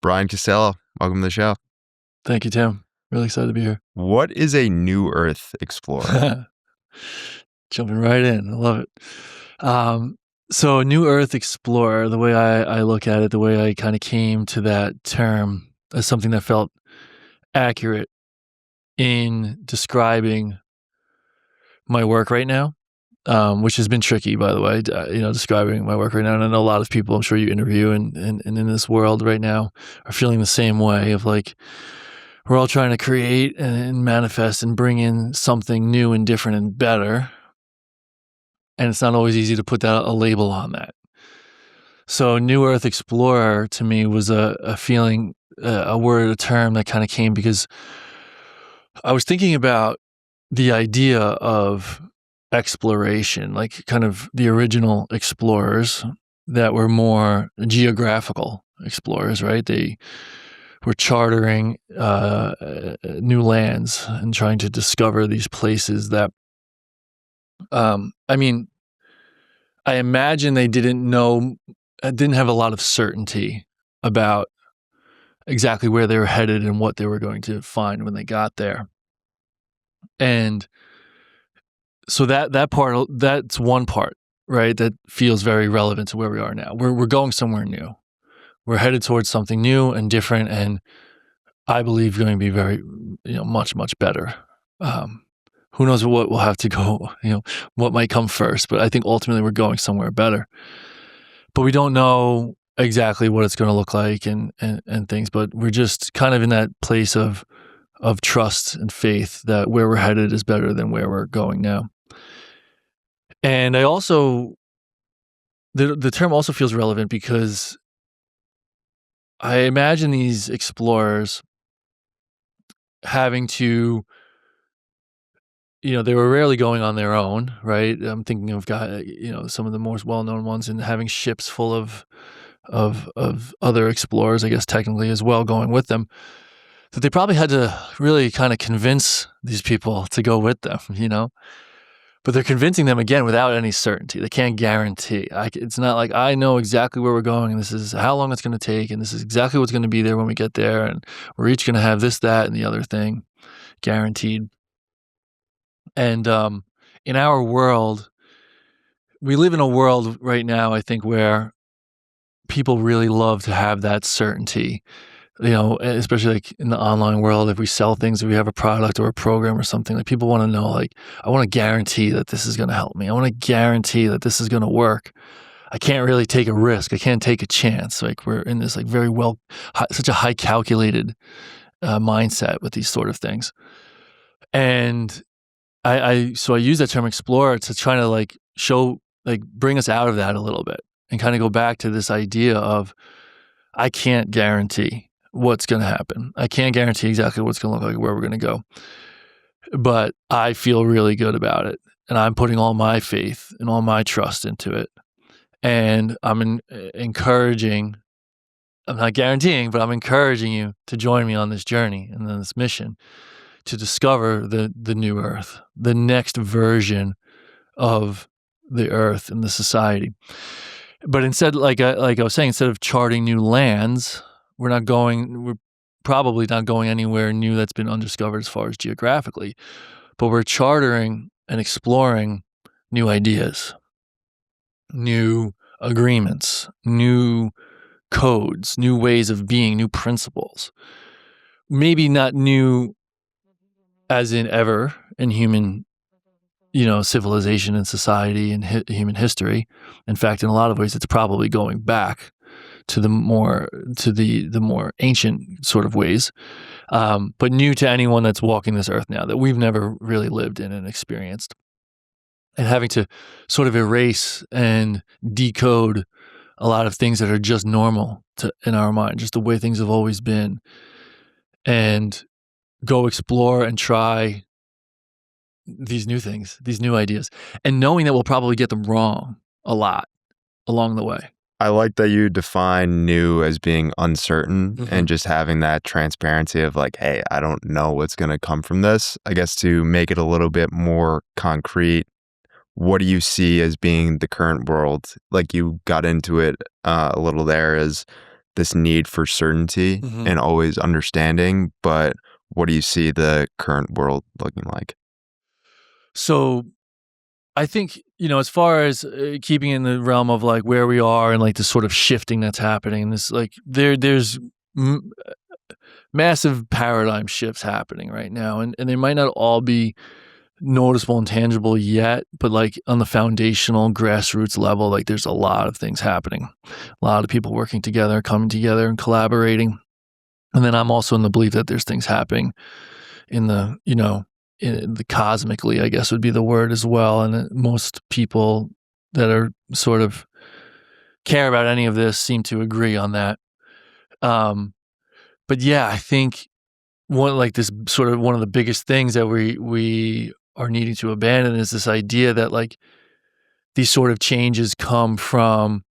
Brian Costello, welcome to the show. Thank you, Tim. Really excited to be here. What is a New Earth explorer? Jumping right in. I love it. So New Earth Explorer, the way I look at it, the way I kind of came to that term as something that felt accurate in describing my work right now, which has been tricky, by the way, describing my work right now. And I know a lot of people, I'm sure you interview and in this world right now are feeling the same way of like, we're all trying to create and manifest and bring in something new and different and better. And it's not always easy to put a label on that. So New Earth Explorer to me was a feeling, a word, a term that kind of came because I was thinking about the idea of exploration, like kind of the original explorers that were more geographical explorers, right? They were chartering new lands and trying to discover these places that I imagine they didn't have a lot of certainty about exactly where they were headed and what they were going to find when they got there. And so that's one part, right? That feels very relevant to where we are now. We're going somewhere new. We're headed towards something new and different, and I believe going to be very, much, much better. Who knows what will have to go, what might come first, but I think ultimately we're going somewhere better. But we don't know exactly what it's going to look like and things, but we're just kind of in that place of trust and faith that where we're headed is better than where we're going now. And I also, the term also feels relevant because I imagine these explorers having to, they were rarely going on their own, right? I'm thinking of some of the most well-known ones, and having ships full of other explorers, I guess technically as well, going with them. That they probably had to really kind of convince these people to go with them, But they're convincing them again without any certainty. They can't guarantee. It's not like I know exactly where we're going, and this is how long it's going to take, and this is exactly what's going to be there when we get there, and we're each going to have this, that, and the other thing guaranteed. And in our world, we live in a world right now, I think, where people really love to have that certainty, especially like in the online world. If we sell things, if we have a product or a program or something, like people want to know, like, I want to guarantee that this is going to help me. I want to guarantee that this is going to work. I can't really take a risk. I can't take a chance. Like we're in this like such a high calculated mindset with these sort of things. And I use that term explorer to try to like bring us out of that a little bit and kind of go back to this idea of I can't guarantee what's going to happen. I can't guarantee exactly what's going to look like, where we're going to go. But I feel really good about it. And I'm putting all my faith and all my trust into it. And I'm encouraging, I'm not guaranteeing, but I'm encouraging you to join me on this journey and on this mission to discover the new Earth, the next version of the Earth and the society. But instead, like I was saying, instead of charting new lands, we're probably not going anywhere new that's been undiscovered as far as geographically, but we're chartering and exploring new ideas, new agreements, new codes, new ways of being, new principles. Maybe not new as in ever in human, civilization and society and human history. In fact, in a lot of ways, it's probably going back to the more ancient sort of ways, but new to anyone that's walking this earth now that we've never really lived in and experienced, and having to sort of erase and decode a lot of things that are just normal in our mind, just the way things have always been, and go explore and try these new things, these new ideas, and knowing that we'll probably get them wrong a lot along the way. I like that you define new as being uncertain, and just having that transparency of like, hey, I don't know what's going to come from this. I guess to make it a little bit more concrete, what do you see as being the current world? Like you got into it a little there, as this need for certainty and always understanding, but what do you see the current world looking like? So I think, as far as keeping in the realm of like where we are and like the sort of shifting that's happening, this like there's massive paradigm shifts happening right now, and they might not all be noticeable and tangible yet, but like on the foundational grassroots level, like there's a lot of things happening, a lot of people working together, coming together and collaborating. And then I'm also in the belief that there's things happening in the, in the cosmically, I guess would be the word as well. And most people that are sort of care about any of this seem to agree on that. But yeah, I think one of the biggest things that we are needing to abandon is this idea that like these sort of changes come from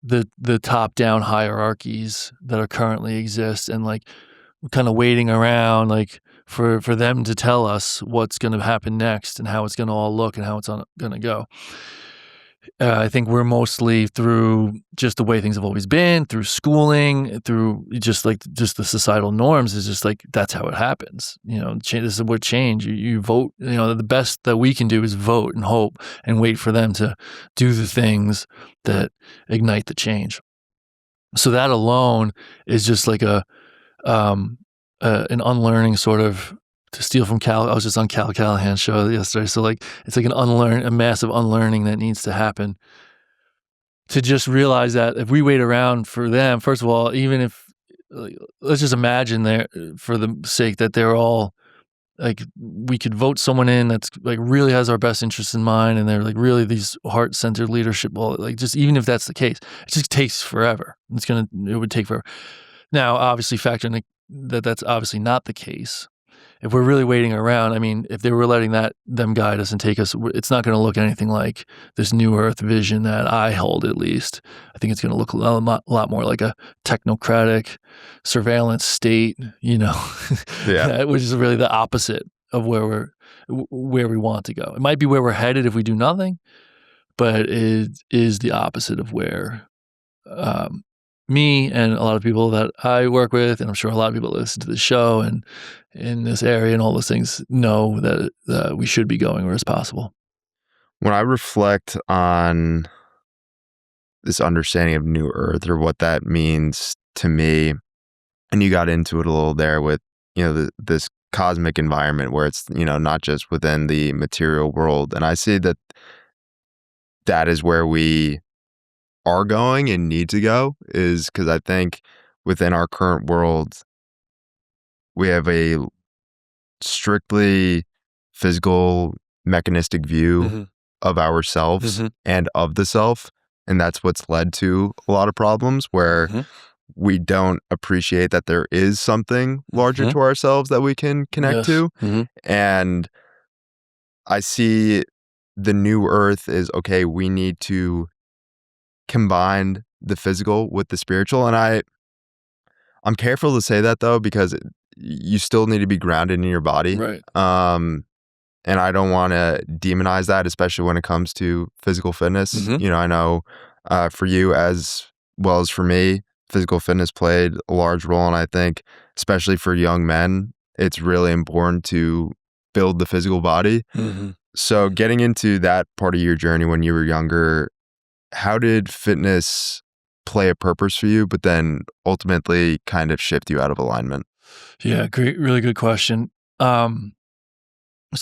the top down hierarchies that are currently exist, and like kind of waiting around like for them to tell us what's going to happen next and how it's going to all look and how it's going to go. I think we're mostly through just the way things have always been, through schooling, through just the societal norms is just like, that's how it happens. This is what change. You vote, the best that we can do is vote and hope and wait for them to do the things that ignite the change. So that alone is just like an unlearning sort of, to steal from I was just on Cal Callahan's show yesterday. So like, it's like a massive unlearning that needs to happen to just realize that if we wait around for them, first of all, even if, let's just imagine for the sake that they're all like, we could vote someone in that's like really has our best interests in mind. And they're like really these heart-centered leadership. Well, like just, even if that's the case, it just takes forever. It would take forever. Now, obviously factoring that's obviously not the case. If we're really waiting around, I mean, if they were letting them guide us and take us, it's not going to look anything like this new Earth vision that I hold, at least. I think it's going to look a lot more like a technocratic surveillance state, Yeah. which is really the opposite of where we want to go. It might be where we're headed if we do nothing, but it is the opposite of where me and a lot of people that I work with, and I'm sure a lot of people that listen to the show and in this area and all those things know that we should be going where it's possible. When I reflect on this understanding of New Earth or what that means to me, and you got into it a little there with, this cosmic environment where it's, not just within the material world. And I see that is where we are going and need to go, is because I think within our current world, we have a strictly physical, mechanistic view of ourselves and of the self. And that's what's led to a lot of problems where we don't appreciate that there is something larger to ourselves that we can connect to. And I see the new Earth is, okay, we need to combine the physical with the spiritual. And I'm careful to say that though, because you still need to be grounded in your body. Right. And I don't want to demonize that, especially when it comes to physical fitness. I know for you as well as for me, physical fitness played a large role. And I think, especially for young men, it's really important to build the physical body. So getting into that part of your journey when you were younger, how did fitness play a purpose for you, but then ultimately kind of shift you out of alignment? Yeah, great, really good question. So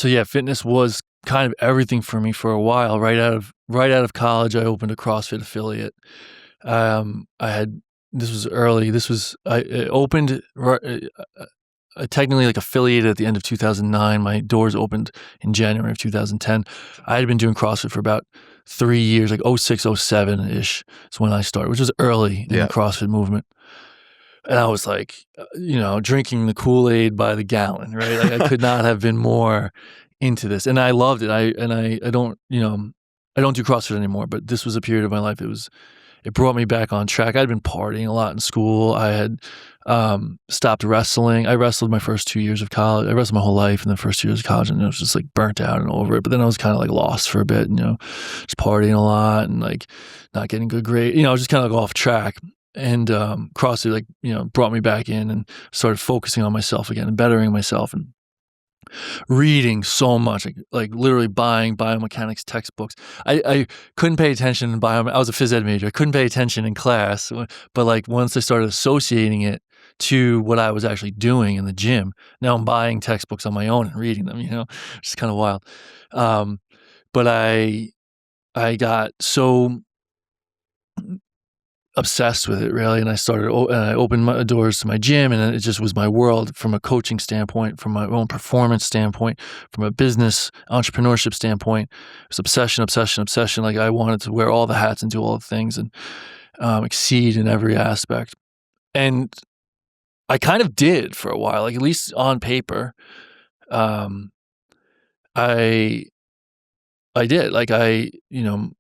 yeah, fitness was kind of everything for me for a while. Right out of college, I opened a CrossFit affiliate. This was early. I opened technically like affiliated at the end of 2009. My doors opened in January of 2010. I had been doing CrossFit for about 3 years, like 06, 07-ish is when I started, which was early in the CrossFit movement. And I was like, drinking the Kool-Aid by the gallon, right? Like I could not have been more into this. And I loved it. I don't do CrossFit anymore, but this was a period of my life. It brought me back on track. I'd been partying a lot in school. I had stopped wrestling. I wrestled my first 2 years of college. I wrestled my whole life in the first 2 years of college, and it was just like burnt out and over it. But then I was kind of like lost for a bit, just partying a lot and like not getting good grades. I was just kind of like off track. CrossFit, like, brought me back in and started focusing on myself again and bettering myself and reading so much, like literally buying biomechanics textbooks. I couldn't pay attention in I was a phys ed major. I couldn't pay attention in class, but like once I started associating it to what I was actually doing in the gym, now I'm buying textbooks on my own and reading them, it's kind of wild. But I got so obsessed with it, really, and I opened my doors to my gym, and it just was my world from a coaching standpoint, from my own performance standpoint, from a business entrepreneurship standpoint. It was obsession. Like I wanted to wear all the hats and do all the things and exceed in every aspect. And I kind of did for a while, like at least on paper. I did. Like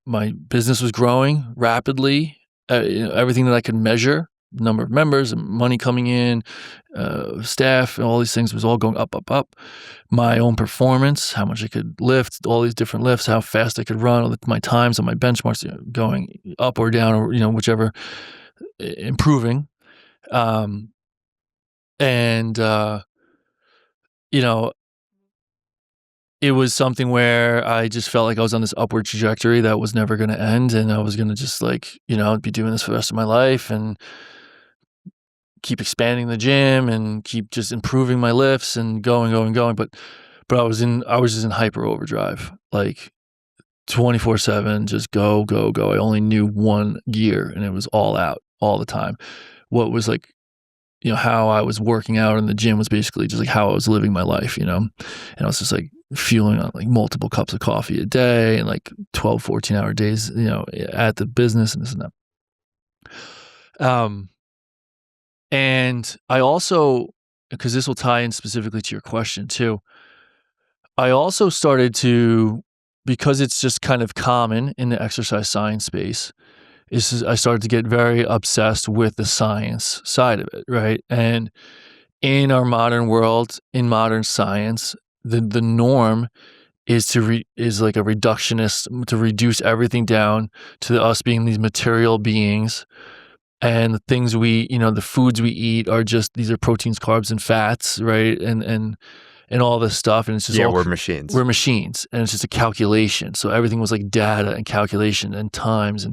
my business was growing rapidly. Everything that I could measure, number of members and money coming in, staff, and all these things was all going up, up, up. My own performance, how much I could lift, all these different lifts, how fast I could run, all my times on my benchmarks going up or down, or whichever, improving. It was something where I just felt like I was on this upward trajectory that was never going to end, and I was going to just be doing this for the rest of my life and keep expanding the gym and keep just improving my lifts and going. But I was just in hyper overdrive, like 24/7, just go. I only knew one gear, and it was all out all the time. What was how I was working out in the gym was basically just like how I was living my life, and I was just like fueling on like multiple cups of coffee a day and like 12, 14-hour days, at the business and this and that. And I also, because this will tie in specifically to your question too, I also started to, because it's just kind of common in the exercise science space, I started to get very obsessed with the science side of it, right? And in our modern world, in modern science, the norm is like a reductionist, to reduce everything down to us being these material beings, and the things the foods we eat are just, these are proteins, carbs, and fats, right? And all this stuff, and it's just we're machines. We're machines, and it's just a calculation. So everything was like data and calculation and times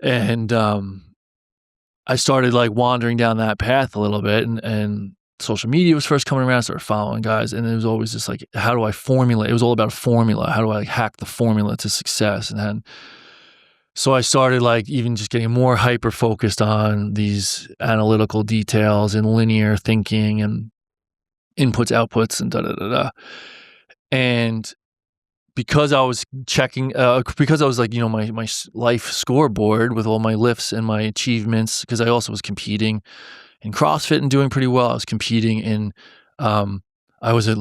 and I started like wandering down that path a little bit, and social media was first coming around. I started following guys, and it was always just like, how do I formulate? It was all about a formula. How do I hack the formula to success? And then, so I started like even just getting more hyper focused on these analytical details and linear thinking and inputs, outputs, and da-da-da-da. And because I was checking, because I was like, my life scoreboard with all my lifts and my achievements, because I also was competing in CrossFit and doing pretty well. I was competing in, I was a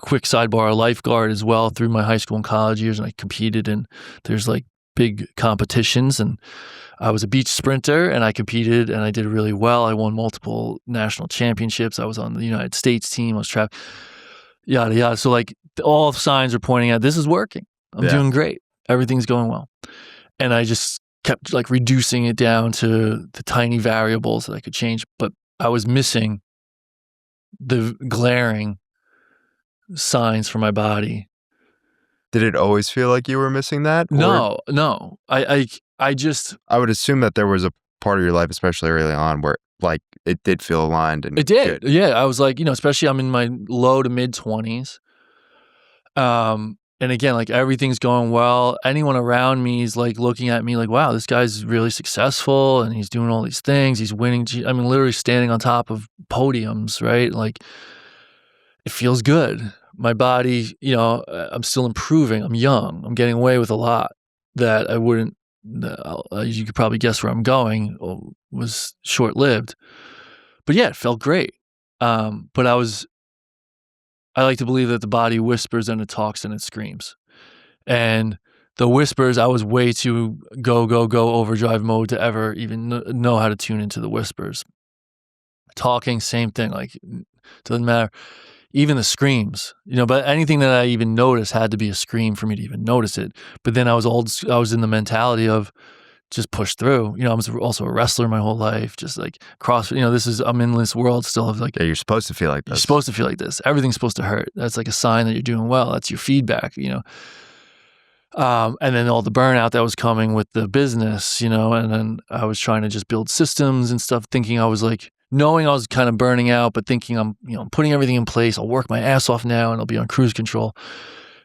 quick sidebar, a lifeguard as well through my high school and college years, and I competed in, there's like big competitions, and I was a beach sprinter, and I competed and I did really well. I won multiple national championships. I was on the United States team. I was trapped. Yada, yada. So like all signs are pointing at, this is working. I'm doing great. Everything's going well. And I just kept like reducing it down to the tiny variables that I could change. But I was missing the glaring signs for my body. Did it always feel like you were missing that? No. I would assume that there was a part of your life, especially early on, where like it did feel aligned and it did. Good. Yeah. I was like, especially I'm in my low to mid 20s. And again, like everything's going well. Anyone around me is like looking at me like, wow, this guy's really successful and he's doing all these things. He's winning. I mean, literally standing on top of podiums, right? Like it feels good. My body, I'm still improving. I'm young. I'm getting away with a lot that I wouldn't, you could probably guess where I'm going, was short-lived. But yeah, it felt great. But I like to believe that the body whispers and it talks and it screams. And the whispers, I was way too go overdrive mode to ever even know how to tune into the whispers. Talking, same thing, like doesn't matter. Even the screams, but anything that I even noticed had to be a scream for me to even notice it. But then I was in the mentality of just push through. I was also a wrestler my whole life, just like CrossFit. I'm in this world still of like, Yeah, you're supposed to feel like this. You're supposed to feel like this. Everything's supposed to hurt. That's like a sign that you're doing well. That's your feedback, And then all the burnout that was coming with the business, and then I was trying to just build systems and stuff, thinking I was like, knowing I was kind of burning out, but thinking I'm putting everything in place. I'll work my ass off now and I'll be on cruise control.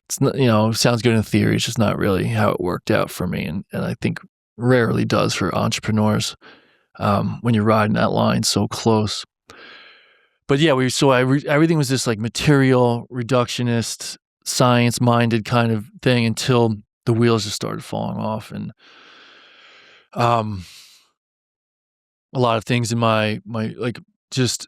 It's not, it sounds good in theory. It's just not really how it worked out for me. And I think rarely does for entrepreneurs when you're riding that line so close. But yeah, everything was this like material, reductionist, science-minded kind of thing until the wheels just started falling off. And a lot of things in my like just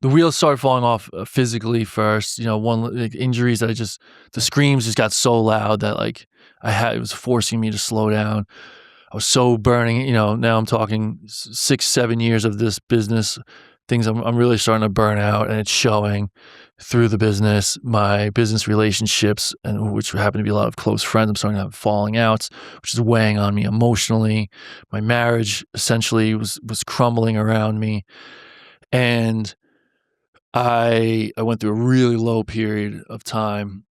the wheels started falling off physically first. One like injuries that the screams just got so loud that like it was forcing me to slow down. I was so burning, now I'm talking 6-7 years of this business, things I'm really starting to burn out, and it's showing through the business, my business relationships, and which happen to be a lot of close friends. I'm starting to have falling outs, which is weighing on me emotionally. My marriage essentially was crumbling around me. And I went through a really low period of time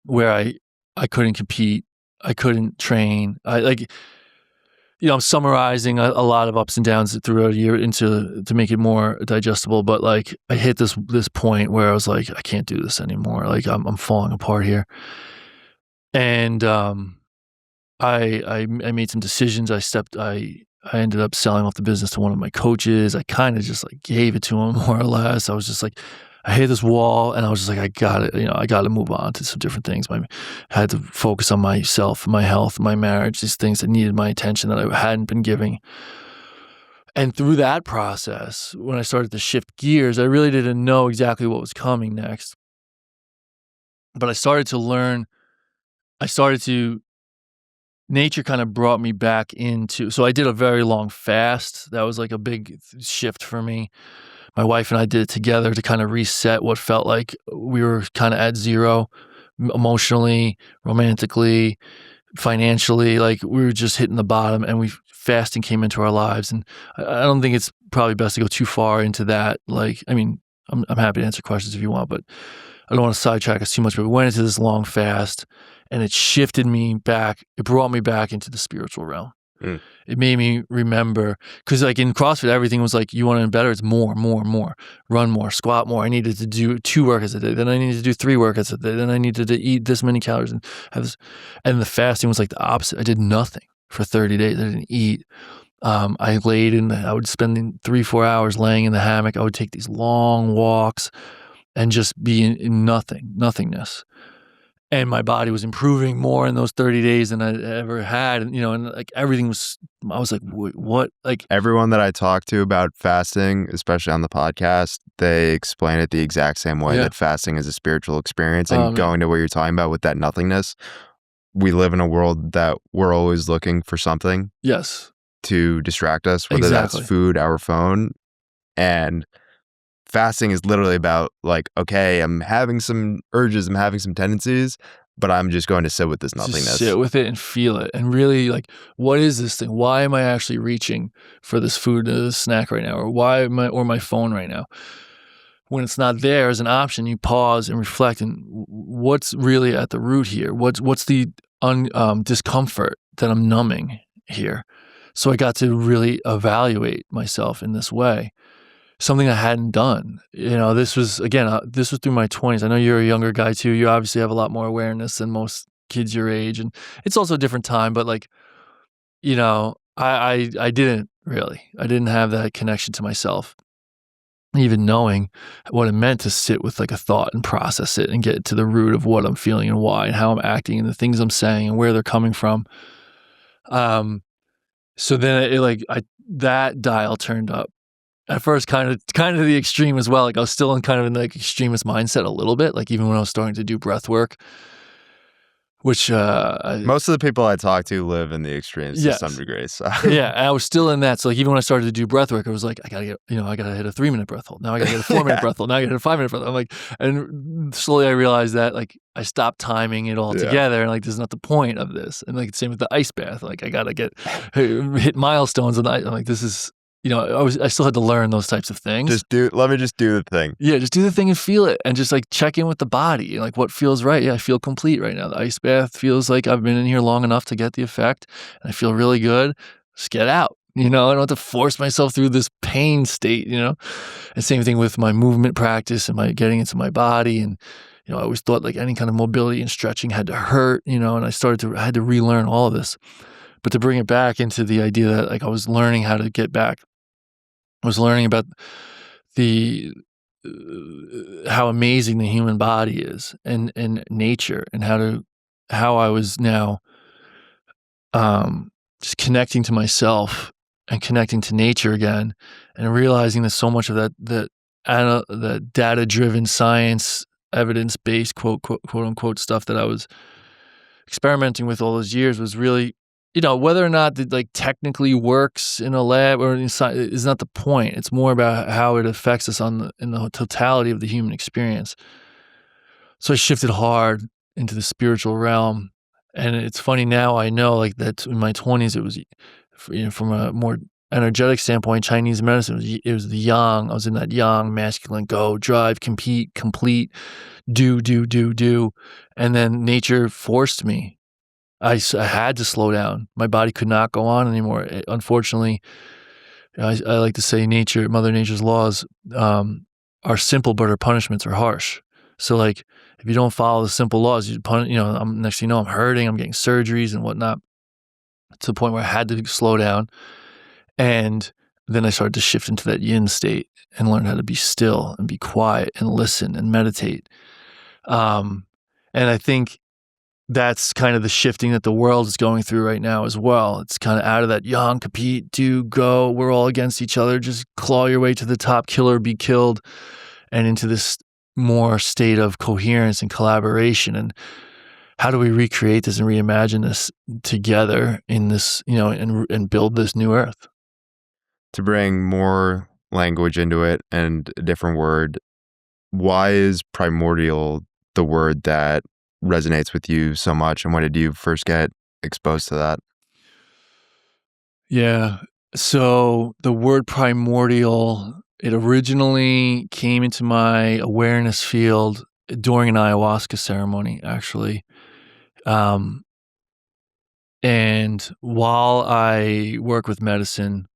where I couldn't compete. I couldn't train. I'm summarizing a lot of ups and downs throughout a year to make it more digestible. But like I hit this point where I was like, I can't do this anymore. Like I'm falling apart here. And I made some decisions. I ended up selling off the business to one of my coaches. I kind of just like gave it to him more or less. I was just like, I hit this wall, and I was just like, I got to move on to some different things. I had to focus on myself, my health, my marriage, these things that needed my attention that I hadn't been giving. And through that process, when I started to shift gears, I really didn't know exactly what was coming next. But I started to learn, nature kind of brought me back into, so I did a very long fast. That was like a big shift for me. My wife and I did it together to kind of reset what felt like we were kind of at zero emotionally, romantically, financially. Like we were just hitting the bottom, and fasting came into our lives. And I don't think it's probably best to go too far into that. Like, I mean, I'm happy to answer questions if you want, but I don't want to sidetrack us too much. But we went into this long fast, and it shifted me back. It brought me back into the spiritual realm. It made me remember, because like in CrossFit, everything was like, you want to be better, it's more, run more, squat more. I needed to do 2 workouts a day, then I needed to do 3 workouts a day, then I needed to eat this many calories and have this. And the fasting was like the opposite. I did nothing for 30 days. I didn't eat. I laid in, I would spend 3-4 hours laying in the hammock. I would take these long walks and just be in nothingness. And my body was improving more in those 30 days than I ever had. And, and like everything was, I was like, what? Like everyone that I talk to about fasting, especially on the podcast, they explain it the exact same way, that fasting is a spiritual experience. And going to what you're talking about with that nothingness, we live in a world that we're always looking for something. Yes. To distract us, whether that's food, our phone. And fasting is literally about like, okay, I'm having some urges, I'm having some tendencies, but I'm just going to sit with this nothingness. Just sit with it and feel it. And really like, what is this thing? Why am I actually reaching for this food, this snack right now? Or or my phone right now? When it's not there as an option, you pause and reflect, and what's really at the root here? What's the discomfort that I'm numbing here? So I got to really evaluate myself in this way. Something I hadn't done. This was through my 20s. I know you're a younger guy too. You obviously have a lot more awareness than most kids your age, and it's also a different time, but like, I didn't have that connection to myself, even knowing what it meant to sit with like a thought and process it and get to the root of what I'm feeling and why and how I'm acting and the things I'm saying and where they're coming from. So then that dial turned up. At first, kind of the extreme as well. Like I was still in kind of in like extremist mindset a little bit. Like even when I was starting to do breath work, which Most of the people I talk to live in the extremes to Yes. some degree. So yeah, and I was still in that. So like even when I started to do breath work, I was like, I gotta hit a 3-minute breath hold. Now I gotta get a 4-minute Yeah. breath hold. Now I gotta hit a 5-minute breath hold. I'm like, and slowly I realized that like I stopped timing it all Yeah. together, and like this is not the point of this. And like same with the ice bath. Like I gotta hit milestones, and I'm like, this is, I still had to learn those types of things. Let me just do the thing. Yeah, just do the thing and feel it, and just like check in with the body, like what feels right. Yeah, I feel complete right now. The ice bath feels like I've been in here long enough to get the effect, and I feel really good. Just get out. I don't have to force myself through this pain state. And same thing with my movement practice and my getting into my body. And I always thought like any kind of mobility and stretching had to hurt. And I had to relearn all of this. But to bring it back into the idea that like I was learning how to get back. I was learning about how amazing the human body is and nature, and how I was now just connecting to myself and connecting to nature again, and realizing that so much of that data-driven science, evidence-based quote unquote stuff that I was experimenting with all those years was really, whether or not it like technically works in a lab or inside is not the point. It's more about how it affects us in the totality of the human experience. So I shifted hard into the spiritual realm. And it's funny now, I know like that in my 20s, it was, from a more energetic standpoint, Chinese medicine, it was the yang. I was in that yang, masculine, go, drive, compete, complete, do. And then nature forced me. I had to slow down. My body could not go on anymore. Unfortunately, I like to say Mother Nature's laws are simple, but her punishments are harsh. So like, if you don't follow the simple laws, next thing you know, I'm hurting, I'm getting surgeries and whatnot, to the point where I had to slow down. And then I started to shift into that yin state and learn how to be still and be quiet and listen and meditate. And I think that's kind of the shifting that the world is going through right now as well. It's kind of out of that yang, compete, do, go, we're all against each other, just claw your way to the top, kill or be killed, and into this more state of coherence and collaboration. And how do we recreate this and reimagine this together in this, and build this new earth? To bring more language into it and a different word, why is primordial the word that resonates with you so much, and when did you first get exposed to that? Yeah. So the word primordial, it originally came into my awareness field during an ayahuasca ceremony, actually. And while I work with medicine,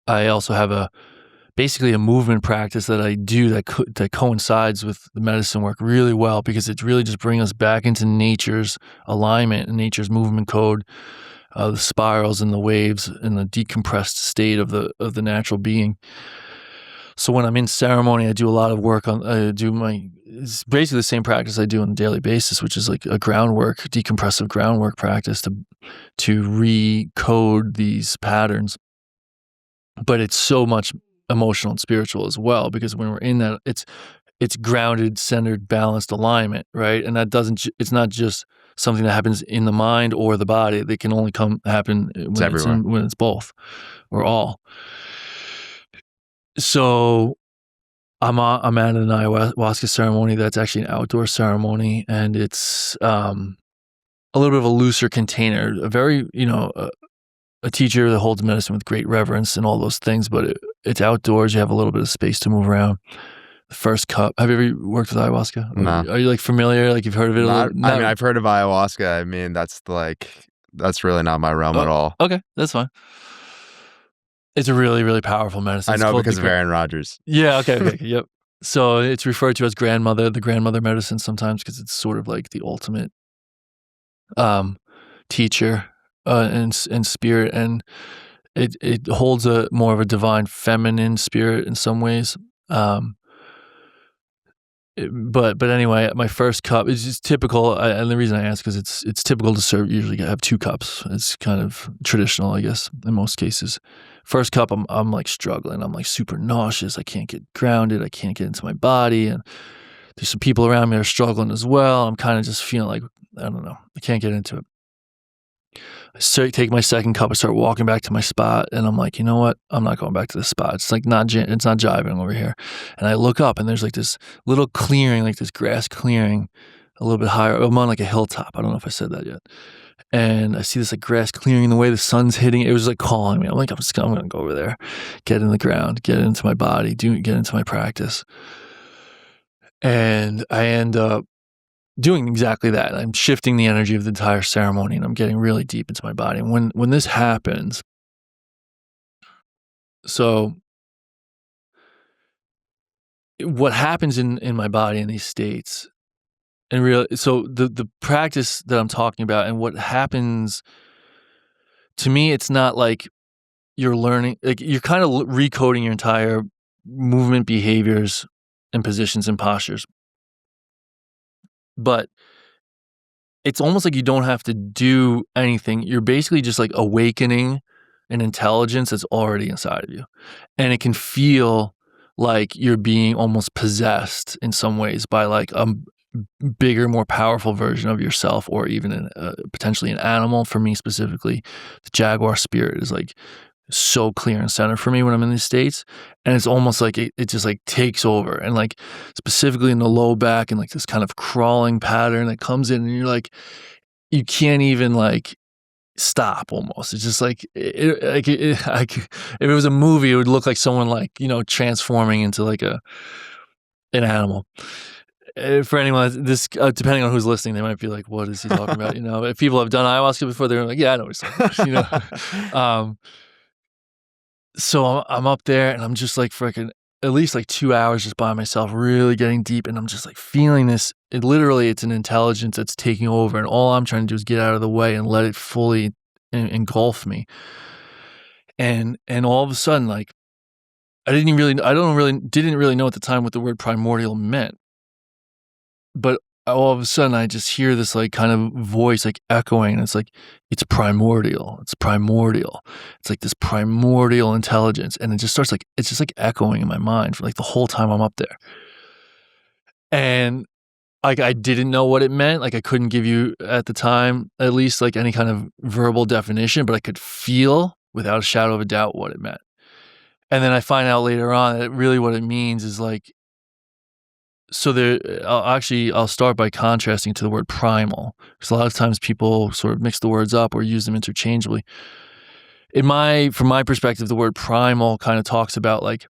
I also have basically a movement practice that I do that coincides with the medicine work really well, because it's really just bringing us back into nature's alignment and nature's movement code, the spirals and the waves and the decompressed state of the natural being. So when I'm in ceremony, I do a lot of work it's basically the same practice I do on a daily basis, which is like a decompressive groundwork practice to recode these patterns. But it's so much emotional and spiritual as well, because when we're in that, it's grounded, centered, balanced alignment, right? And it's not just something that happens in the mind or the body. They can only happen when it's both or all. So I'm at an ayahuasca ceremony that's actually an outdoor ceremony, and it's a little bit of a looser container, a very, a teacher that holds medicine with great reverence and all those things, but it's outdoors. You have a little bit of space to move around. The first cup. Have you ever worked with ayahuasca? No. Are you like familiar? Like you've heard of it? I mean, I've heard of ayahuasca. I mean, that's really not my realm at all. Okay, that's fine. It's a really, really powerful medicine. I know because of Aaron Rodgers. Yeah, okay, yep. So it's referred to as the grandmother medicine sometimes, because it's sort of like the ultimate teacher and spirit, and it holds a more of a divine feminine spirit in some ways. But anyway, my first cup is just typical, and the reason I ask is it's typical to serve. Usually, have 2 cups. It's kind of traditional, I guess, in most cases. First cup, I'm like struggling. I'm like super nauseous. I can't get grounded. I can't get into my body, and there's some people around me that are struggling as well. I'm kind of just feeling like I don't know. I can't get into it. So take my second cup, I start walking back to my spot, and I'm like, you know what? I'm not going back to this spot. It's like it's not jiving over here. And I look up, and there's like this little clearing, like this grass clearing, a little bit higher. I'm on like a hilltop. I don't know if I said that yet. And I see this like grass clearing in the way the sun's hitting. It was like calling me. I'm like, I'm going to go over there, get in the ground, get into my body, get into my practice. And I end up doing exactly that. I'm shifting the energy of the entire ceremony, and I'm getting really deep into my body. And when this happens, so what happens in my body in these states, and so the practice that I'm talking about, and what happens to me, it's not like you're learning, like you're kind of recoding your entire movement behaviors and positions and postures, but it's almost like you don't have to do anything. You're basically just like awakening an intelligence that's already inside of you. And it can feel like you're being almost possessed in some ways by like a bigger, more powerful version of yourself, or even potentially an animal. For me specifically, the jaguar spirit is like so clear and center for me when I'm in these states. And it's almost like it just like takes over, and like specifically in the low back, and like this kind of crawling pattern that comes in, and you're like, you can't even like stop almost. It's just like, if it was a movie, it would look like someone like, transforming into like an animal. For anyone, this depending on who's listening, they might be like, what is he talking about? If people have done ayahuasca before, they're like, yeah, I know what he's talking about. So I'm up there, and I'm just like freaking at least like 2 hours just by myself, really getting deep. And I'm just like feeling this. It's an intelligence that's taking over. And all I'm trying to do is get out of the way and let it fully engulf me. And all of a sudden, like, didn't really know at the time what the word primordial meant. But all of a sudden I just hear this like kind of voice like echoing, and it's like, it's primordial. It's primordial. It's like this primordial intelligence. And it's just like echoing in my mind for like the whole time I'm up there. And like, I didn't know what it meant. Like, I couldn't give you at the time, at least like any kind of verbal definition, but I could feel without a shadow of a doubt what it meant. And then I find out later on that really what it means is like, so I'll start by contrasting to the word primal, because a lot of times people sort of mix the words up or use them interchangeably. From my perspective, the word primal kind of talks about like,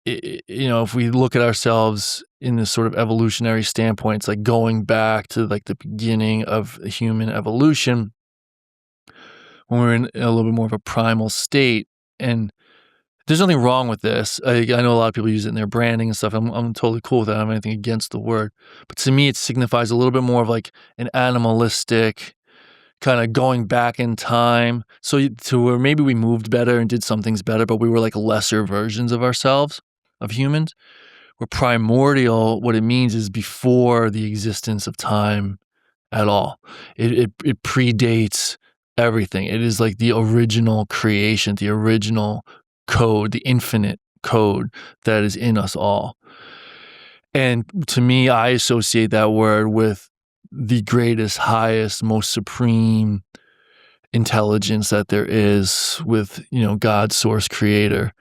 if we look at ourselves in this sort of evolutionary standpoint, it's like going back to like the beginning of human evolution when we're in a little bit more of a primal state. And there's nothing wrong with this. I know a lot of people use it in their branding and stuff. I'm totally cool with that. I don't have anything against the word. But to me, it signifies a little bit more of like an animalistic kind of going back in time. So to where maybe we moved better and did some things better, but we were like lesser versions of ourselves, of humans. Where primordial, what it means is before the existence of time at all. It predates everything. It is like the original creation, the original code, the infinite code that is in us all. And to me, I associate that word with the greatest, highest, most supreme intelligence that there is, with, God, source, creator.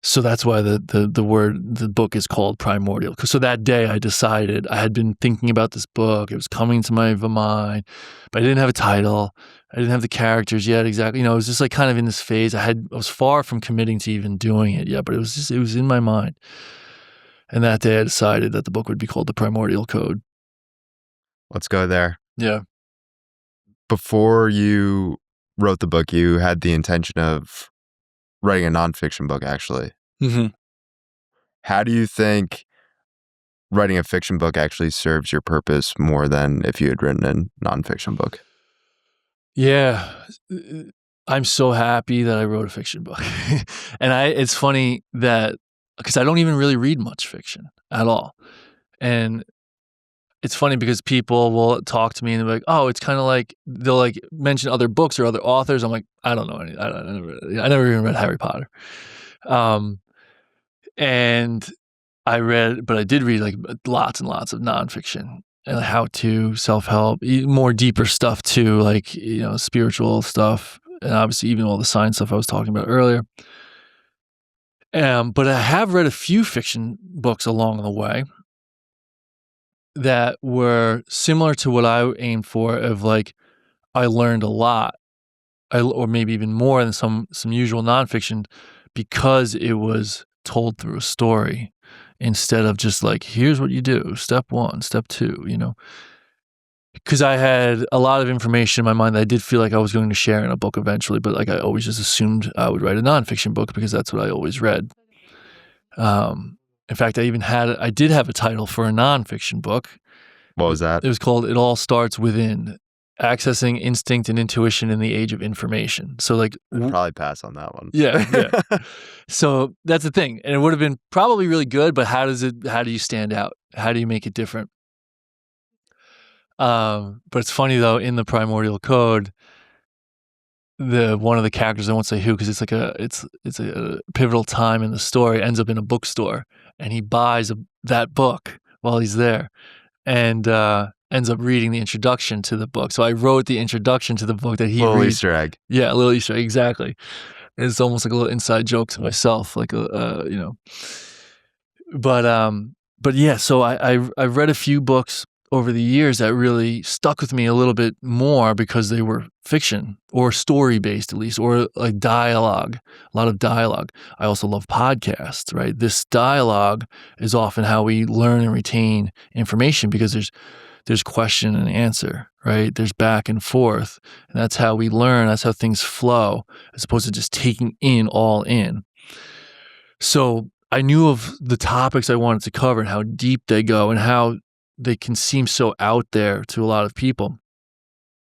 So that's why the book is called Primordial. So that day I decided, I had been thinking about this book. It was coming to my mind, but I didn't have a title. I didn't have the characters yet exactly. It was just like kind of in this phase. I was far from committing to even doing it yet, but it was in my mind. And that day I decided that the book would be called The Primordial Code. Let's go there. Yeah. Before you wrote the book, you had the intention of writing a nonfiction book, actually. Mm-hmm. How do you think writing a fiction book actually serves your purpose more than if you had written a nonfiction book? Yeah. I'm so happy that I wrote a fiction book. And it's funny that, because I don't even really read much fiction at all. And it's funny because people will talk to me and they're like, oh, it's kind of like, they'll like mention other books or other authors. I'm like, I don't know any. I never even read Harry Potter. And but I did read like lots and lots of nonfiction. and how-to, self-help, more deeper stuff too, like, spiritual stuff, and obviously even all the science stuff I was talking about earlier. But I have read a few fiction books along the way that were similar to what I aimed for, of like, I learned a lot, or maybe even more than some usual nonfiction, because it was told through a story instead of just like, here's what you do, step 1, step 2, because I had a lot of information in my mind that I did feel like I was going to share in a book eventually, but like I always just assumed I would write a nonfiction book because that's what I always read. In fact, I did have a title for a nonfiction book. What was that? It was called "It All Starts Within: Accessing Instinct and Intuition in the Age of Information." So like, I'd probably pass on that one. yeah. So that's the thing, and it would have been probably really good, but how do you stand out? How do you make it different? But it's funny though, in the Primordial Code, one of the characters, I won't say who, because it's like it's a pivotal time in the story, ends up in a bookstore, and he buys that book while he's there, and ends up reading the introduction to the book. So I wrote the introduction to the book that he Little reads. Easter egg. Yeah, a little Easter egg, exactly. It's almost like a little inside joke to myself, like But yeah, so I've read a few books over the years that really stuck with me a little bit more because they were fiction or story based, at least, or like dialogue, a lot of dialogue. I also love podcasts, right? This dialogue is often how we learn and retain information, because there's question and answer, right? There's back and forth, and that's how we learn. That's how things flow, as opposed to just taking all in. So I knew of the topics I wanted to cover and how deep they go and how they can seem so out there to a lot of people.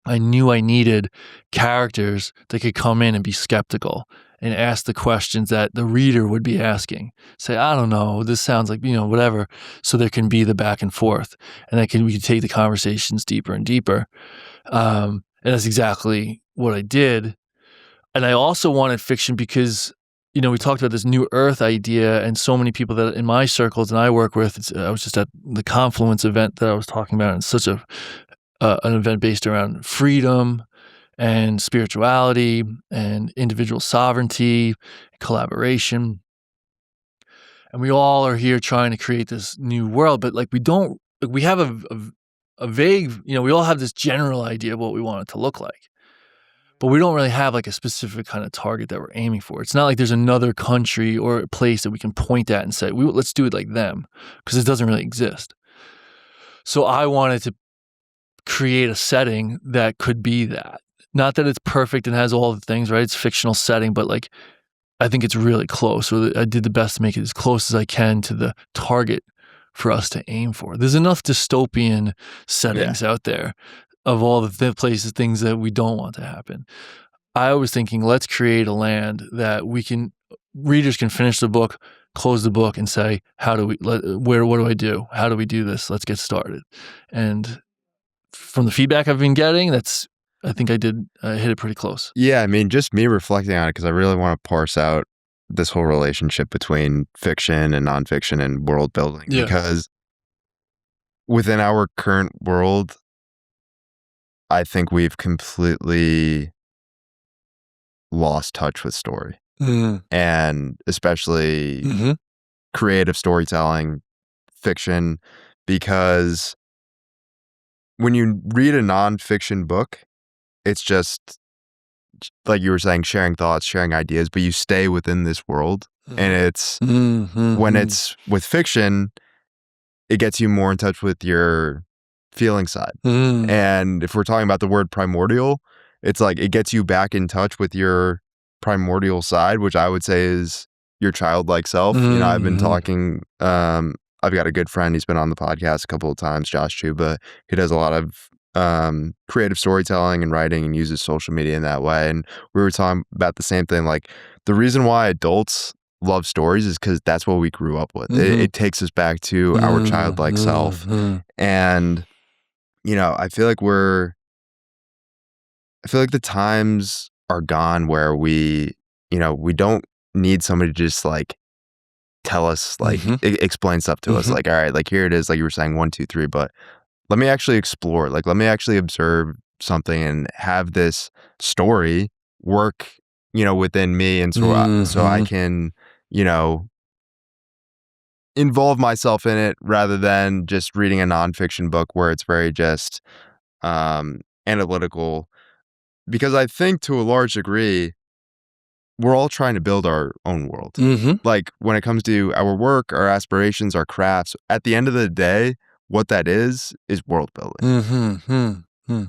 I knew I needed characters that could come in and be skeptical and ask the questions that the reader would be asking. Say, I don't know, this sounds like, whatever. So there can be the back and forth, and we can take the conversations deeper and deeper. And that's exactly what I did. And I also wanted fiction because, we talked about this new earth idea, and so many people that in my circles and I work with, I was just at the Confluence event that I was talking about. It's such an event based around freedom and spirituality and individual sovereignty, collaboration. And we all are here trying to create this new world, but like we have a vague, we all have this general idea of what we want it to look like. But we don't really have like a specific kind of target that we're aiming for. It's not like there's another country or a place that we can point at and say, let's do it like them, because it doesn't really exist. So I wanted to create a setting that could be that. Not that it's perfect and has all the things, right? It's a fictional setting, but like, I think it's really close. So I did the best to make it as close as I can to the target for us to aim for. There's enough dystopian settings out there of all the places, things that we don't want to happen. I was thinking, let's create a land that readers can finish the book, close the book, and say, what do I do? How do we do this? Let's get started. And from the feedback I've been getting, I think I hit it pretty close. Yeah, I mean, just me reflecting on it, because I really want to parse out this whole relationship between fiction and nonfiction and world building. Yeah. Because within our current world, I think we've completely lost touch with story. And especially creative storytelling, fiction, because when you read a nonfiction book, it's just, like you were saying, sharing thoughts, sharing ideas, but you stay within this world. And it's, when it's with fiction, it gets you more in touch with your feeling side. And if we're talking about the word primordial, it's like it gets you back in touch with your primordial side, which I would say is your childlike self. I've been talking, I've got a good friend, he's been on the podcast a couple of times, Josh Chuba. He does a lot of creative storytelling and writing and uses social media in that way. And we were talking about the same thing. Like, the reason why adults love stories is because that's what we grew up with. It takes us back to our childlike self. And I feel like the times are gone where we don't need somebody to just like tell us, like explain stuff to us. Like, all right, like here it is, like you were saying, 1, 2, 3, but let me actually explore, like, let me actually observe something and have this story work, within me. And so I Mhm. can, you know, involve myself in it rather than just reading a nonfiction book where it's very just analytical. Because I think to a large degree, we're all trying to build our own world. Mhm. Like when it comes to our work, our aspirations, our crafts, at the end of the day, what that is world building. Mhm. Hmm. Hmm.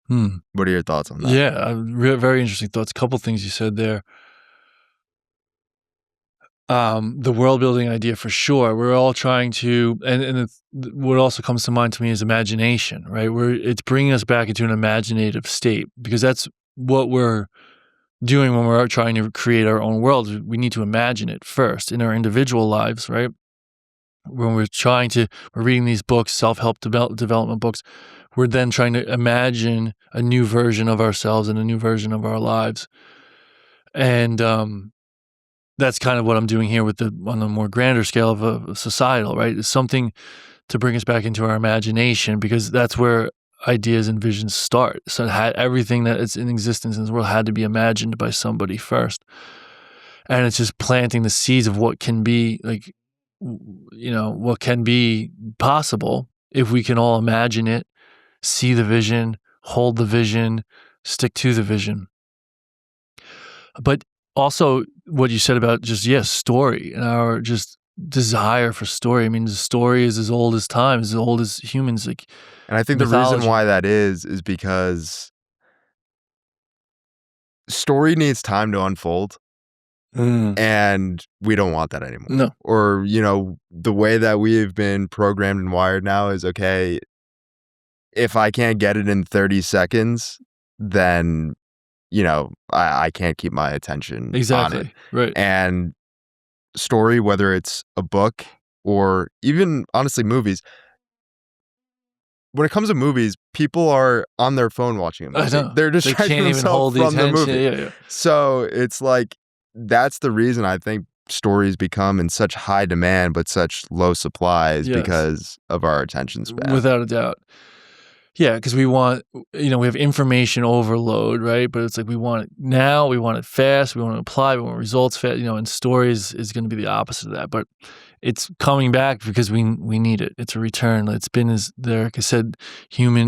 Hmm. What are your thoughts on that? Yeah, very interesting thoughts. A couple things you said there. The world building idea for sure. We're all trying to, and what also comes to mind to me is imagination, right? It's bringing us back into an imaginative state because that's what we're doing when we're trying to create our own world. We need to imagine it first in our individual lives, right? When we're reading these books, self-help development books, we're then trying to imagine a new version of ourselves and a new version of our lives. And that's kind of what I'm doing here on a more grander scale of a societal, right? It's something to bring us back into our imagination because that's where ideas and visions start. So everything that is in existence in this world had to be imagined by somebody first. And it's just planting the seeds of what can be like, what can be possible if we can all imagine it, see the vision, hold the vision, stick to the vision. But also what you said about just, story and our just desire for story. I mean, the story is as old as time, as old as humans, like And I think the reason mythology. why that is because story needs time to unfold, Mm. and we don't want that anymore. No. Or, the way that we've been programmed and wired now is, okay, if I can't get it in 30 seconds, then, I can't keep my attention on it. Exactly. Right. And story, whether it's a book or even honestly movies, when it comes to movies, people are on their phone watching a I movie. know. They're They distracting can't even themselves hold the from the attention. movie. Yeah, yeah. So it's like that's the reason I think stories become in such high demand but such low supply is Yes. because of our attention span. Without a doubt. Yeah, because we have information overload, right? But it's like we want it now, we want it fast, we want to apply, we want results fast, and stories is going to be the opposite of that. But it's coming back because we need it. It's a return. It's been as there, like I said,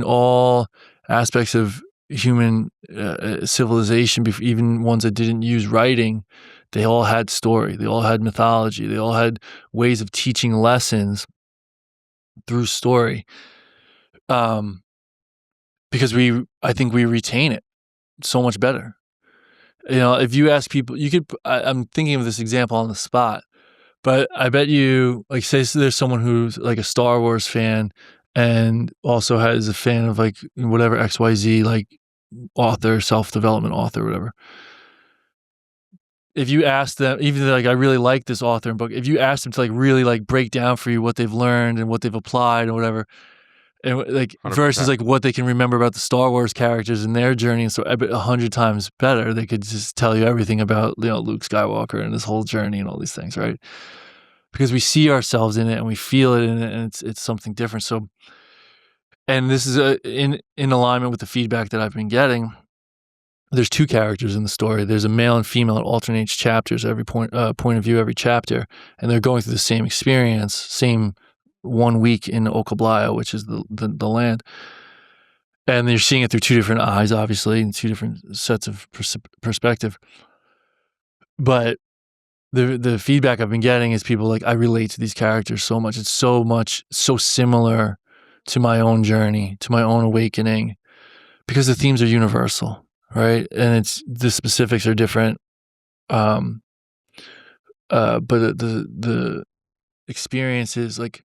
all aspects of human civilization, even ones that didn't use writing, they all had story. They all had mythology. They all had ways of teaching lessons through story. Um, because I think we retain it so much better. If you ask people, I'm thinking of this example on the spot, but I bet you, like, say there's someone who's like a Star Wars fan and also is a fan of like whatever XYZ, like author, self-development author, whatever. If you ask them, even like, I really like this author and book, if you ask them to like really like break down for you what they've learned and what they've applied and whatever, and like versus 100%. like what they can remember about the Star Wars characters and their journey, and so 100 times better. They could just tell you everything about Luke Skywalker and his whole journey and all these things, right? Because we see ourselves in it and we feel it in it, and it's something different. So, and this is in alignment with the feedback that I've been getting. There's two characters in the story. There's a male and female. It alternates chapters every point of view every chapter, and they're going through the same experience, same 1 week in Ocablaya, which is the land. And you're seeing it through two different eyes, obviously, and two different sets of perspective. But the feedback I've been getting is people like, I relate to these characters so much. It's so similar to my own journey, to my own awakening, because the themes are universal, right? And the specifics are different. But the experiences, like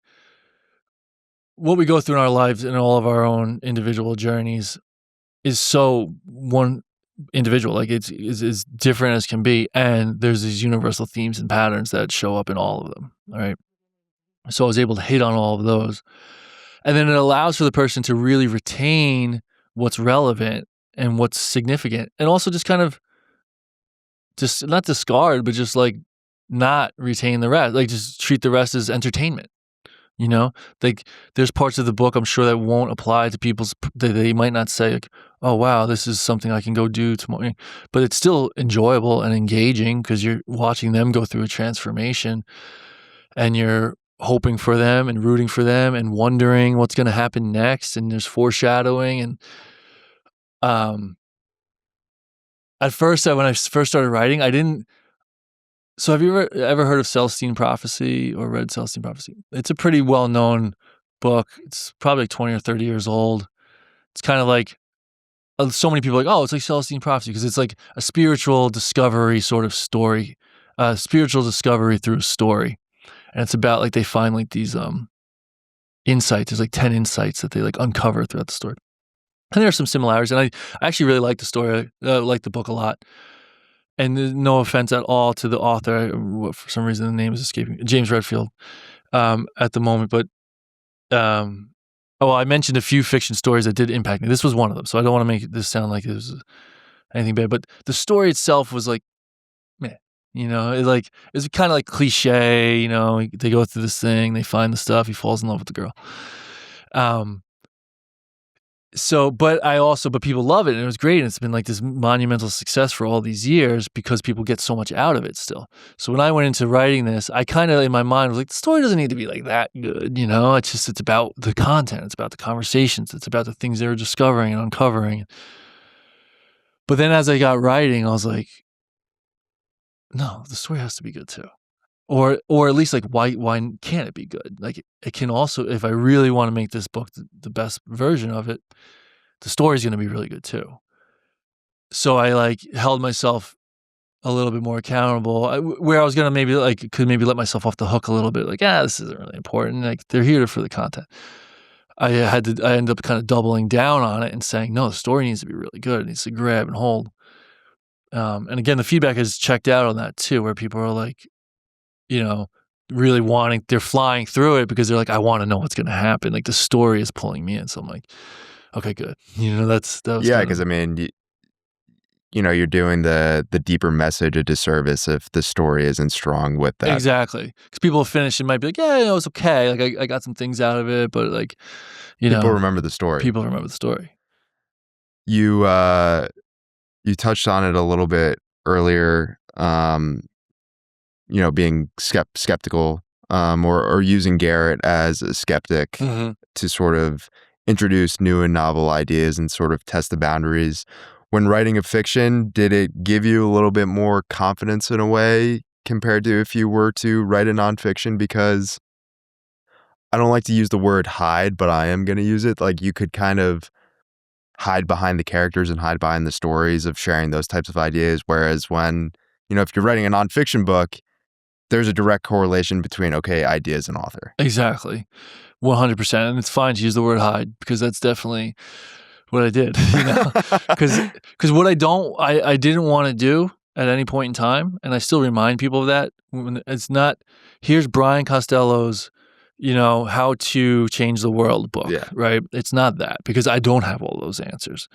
what we go through in our lives and all of our own individual journeys, is so one individual. Like it's as different as can be, and there's these universal themes and patterns that show up in all of them. All right. So I was able to hit on all of those, and then it allows for the person to really retain what's relevant and what's significant, and also just kind of just not discard, but just like not retain the rest. Like just treat the rest as entertainment. You know, like there's parts of the book I'm sure that won't apply to people's. They might not say like, "Oh wow, this is something I can go do tomorrow," but it's still enjoyable and engaging because you're watching them go through a transformation, and you're hoping for them and rooting for them and wondering what's going to happen next. And there's foreshadowing. And at first, when I first started writing, I didn't. So have you ever heard of Celestine Prophecy or read Celestine Prophecy? It's a pretty well-known book. It's probably like 20 or 30 years old. It's kind of like, so many people are like, oh, it's like Celestine Prophecy because it's like a spiritual discovery sort of story, spiritual discovery through a story. And it's about like they find like these insights. There's like 10 insights that they like uncover throughout the story. And there are some similarities. And I actually really like the story. I like the book a lot. And no offense at all to the author. For some reason, the name is escaping me. James Redfield at the moment. But, I mentioned a few fiction stories that did impact me. This was one of them. So I don't want to make this sound like it was anything bad. But the story itself was like, meh. It's kind of like cliche. They go through this thing. They find the stuff. He falls in love with the girl. But people love it, and it was great, and it's been like this monumental success for all these years because people get so much out of it still. So when I went into writing this, I kind of, in my mind, was like, the story doesn't need to be like that good, it's about the content, it's about the conversations, it's about the things they were discovering and uncovering. But then as I got writing, I was like, no, the story has to be good too. Or at least like, why can't it be good? Like it can also, if I really want to make this book the best version of it, the story's going to be really good too. So I like held myself a little bit more accountable where I was going to could maybe let myself off the hook a little bit. Like, this isn't really important. Like they're here for the content. I ended up kind of doubling down on it and saying, no, the story needs to be really good. It needs to grab and hold. And again, the feedback has checked out on that too, where people are like, really they're flying through it because they're like, I want to know what's going to happen. Like the story is pulling me in. So I'm like, okay, good. That was yeah. Because I mean, you're doing the deeper message a disservice if the story isn't strong with that. Exactly. Because people finish and might be like, yeah, it's okay. Like I got some things out of it, but like, people remember the story. People remember the story. You touched on it a little bit earlier. Being skeptical, or using Garrett as a skeptic to sort of introduce new and novel ideas and sort of test the boundaries. When writing a fiction, did it give you a little bit more confidence in a way compared to if you were to write a nonfiction? Because I don't like to use the word hide, but I am going to use it. Like you could kind of hide behind the characters and hide behind the stories of sharing those types of ideas. Whereas when, if you're writing a nonfiction book, there's a direct correlation between, ideas and author. Exactly. 100%. And it's fine to use the word hide because that's definitely what I did, because what I didn't want to do at any point in time, and I still remind people of that. It's not, here's Brian Costello's, how to change the world book, right? It's not that because I don't have all those answers.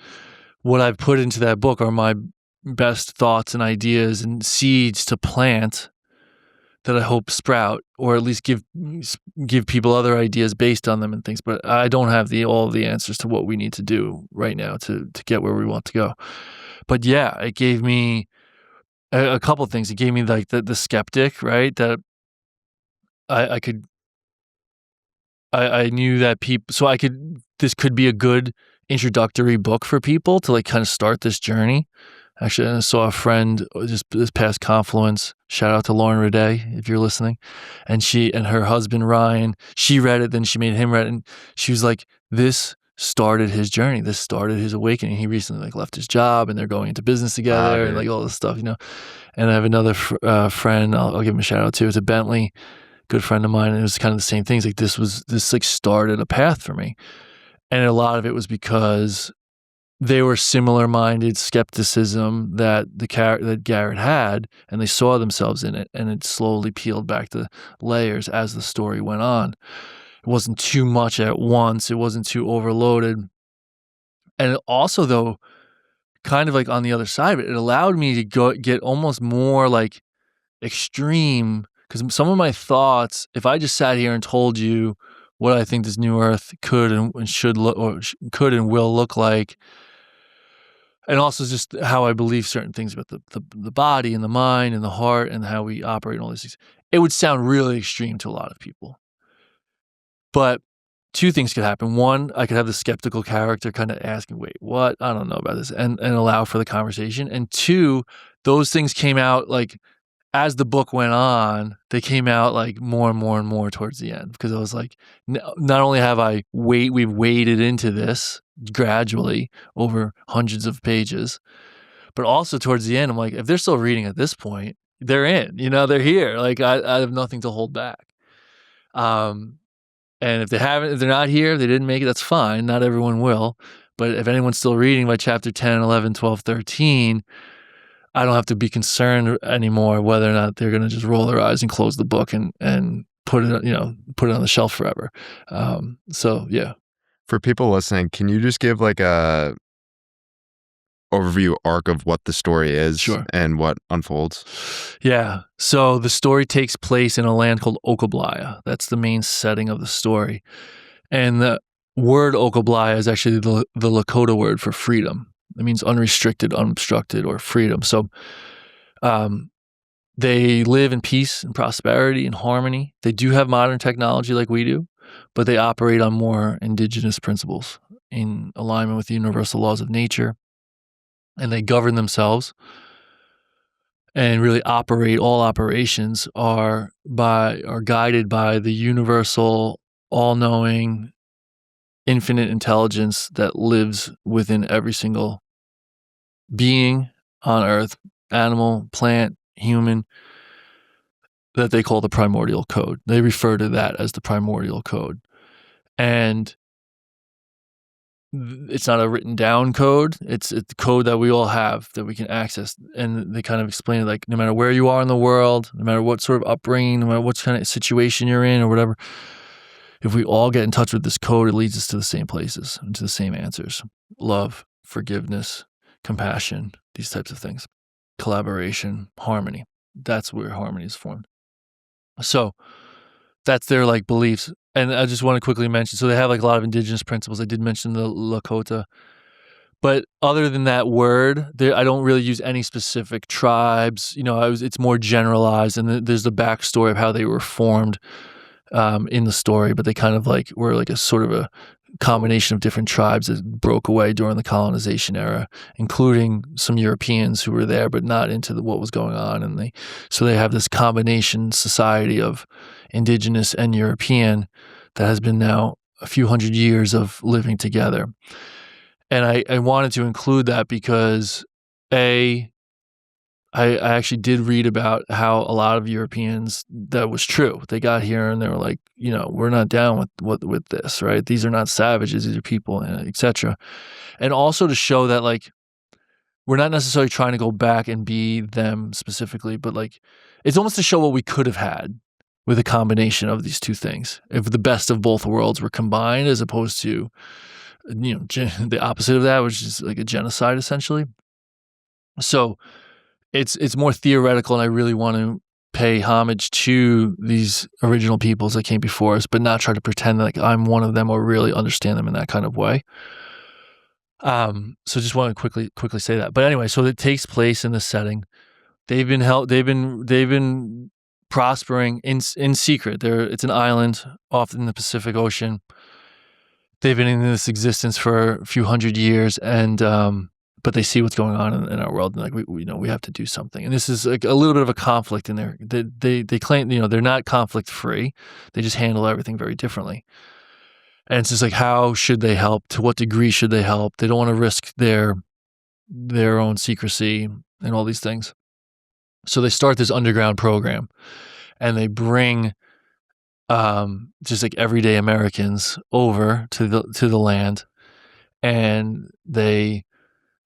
What I've put into that book are my best thoughts and ideas and seeds to plant that I hope sprout, or at least give people other ideas based on them and things. But I don't have all the answers to what we need to do right now to get where we want to go. But yeah, it gave me a couple of things. It gave me like the skeptic, right? That I knew that this could be a good introductory book for people to like kind of start this journey. Actually, I saw a friend just this past Confluence. Shout out to Lauren Rade, if you're listening. And she and her husband, Ryan, she read it, then she made him read it. And she was like, this started his journey. This started his awakening. He recently like left his job and they're going into business together and like all this stuff, And I have another friend, I'll give him a shout out too. It's a Bentley, good friend of mine. And it was kind of the same things. Like this like started a path for me. And a lot of it was because they were similar-minded skepticism that Garrett had, and they saw themselves in it, and it slowly peeled back the layers as the story went on. It wasn't too much at once. It wasn't too overloaded. And it also, though, kind of like on the other side of it, it allowed me to get almost more like extreme, because some of my thoughts, if I just sat here and told you what I think this new Earth could and should look, or could and will look like, and also just how I believe certain things about the body and the mind and the heart and how we operate and all these things. It would sound really extreme to a lot of people. But two things could happen. One, I could have the skeptical character kind of asking, wait, what? I don't know about this, and allow for the conversation. And two, those things came out like as the book went on, they came out like more and more and more towards the end, because I was like, not only have we've waded into this gradually over hundreds of pages, but also towards the end, I'm like, if they're still reading at this point, they're in, they're here. Like I have nothing to hold back. And if they're not here, they didn't make it, that's fine. Not everyone will. But if anyone's still reading by chapter 10, 11, 12, 13, I don't have to be concerned anymore whether or not they're going to just roll their eyes and close the book and put it on the shelf forever. So yeah. For people listening, can you just give like a overview arc of what the story is? Sure. And what unfolds? Yeah. So the story takes place in a land called Okoblaya. That's the main setting of the story. And the word Okoblaya is actually the Lakota word for freedom. It means unrestricted, unobstructed, or freedom. So they live in peace and prosperity and harmony. They do have modern technology like we do, but they operate on more indigenous principles in alignment with the universal laws of nature. And they govern themselves and really all operations are guided by the universal, all-knowing, infinite intelligence that lives within every single being on Earth, animal, plant, human, that they call the primordial code. They refer to that as the primordial code. And it's not a written down code. It's the code that we all have that we can access. And they kind of explain it like, no matter where you are in the world, no matter what sort of upbringing, no matter what kind of situation you're in or whatever, if we all get in touch with this code, it leads us to the same places and to the same answers. Love, forgiveness, compassion, these types of things. Collaboration, harmony. That's where harmony is formed. So that's their like beliefs. And I just want to quickly mention, so they have like a lot of indigenous principles. I did mention the Lakota. But other than that word, I don't really use any specific tribes. It's more generalized. And there's the backstory of how they were formed in the story. But they kind of like were like a sort of a combination of different tribes that broke away during the colonization era, including some Europeans who were there but not into what was going on. And so they have this combination society of indigenous and European that has been now a few hundred years of living together. And I wanted to include that because I actually did read about how a lot of Europeans, that was true. They got here and they were like, we're not down with this, right? These are not savages, these are people, etc. And also to show that like, we're not necessarily trying to go back and be them specifically, but like, it's almost to show what we could have had with a combination of these two things. If the best of both worlds were combined, as opposed to, the opposite of that, which is like a genocide essentially. So it's more theoretical, and I really want to pay homage to these original peoples that came before us, but not try to pretend like I'm one of them or really understand them in that kind of way. So just want to quickly say that. But anyway, so it takes place in this setting. They've been prospering in secret. It's an island off in the Pacific Ocean. They've been in this existence for a few hundred years, and but they see what's going on in our world, and like we have to do something. And this is like a little bit of a conflict in there. They claim they're not conflict free. They just handle everything very differently. And it's just like, how should they help? To what degree should they help? They don't want to risk their own secrecy and all these things. So they start this underground program, and they bring just like everyday Americans over to the land, and they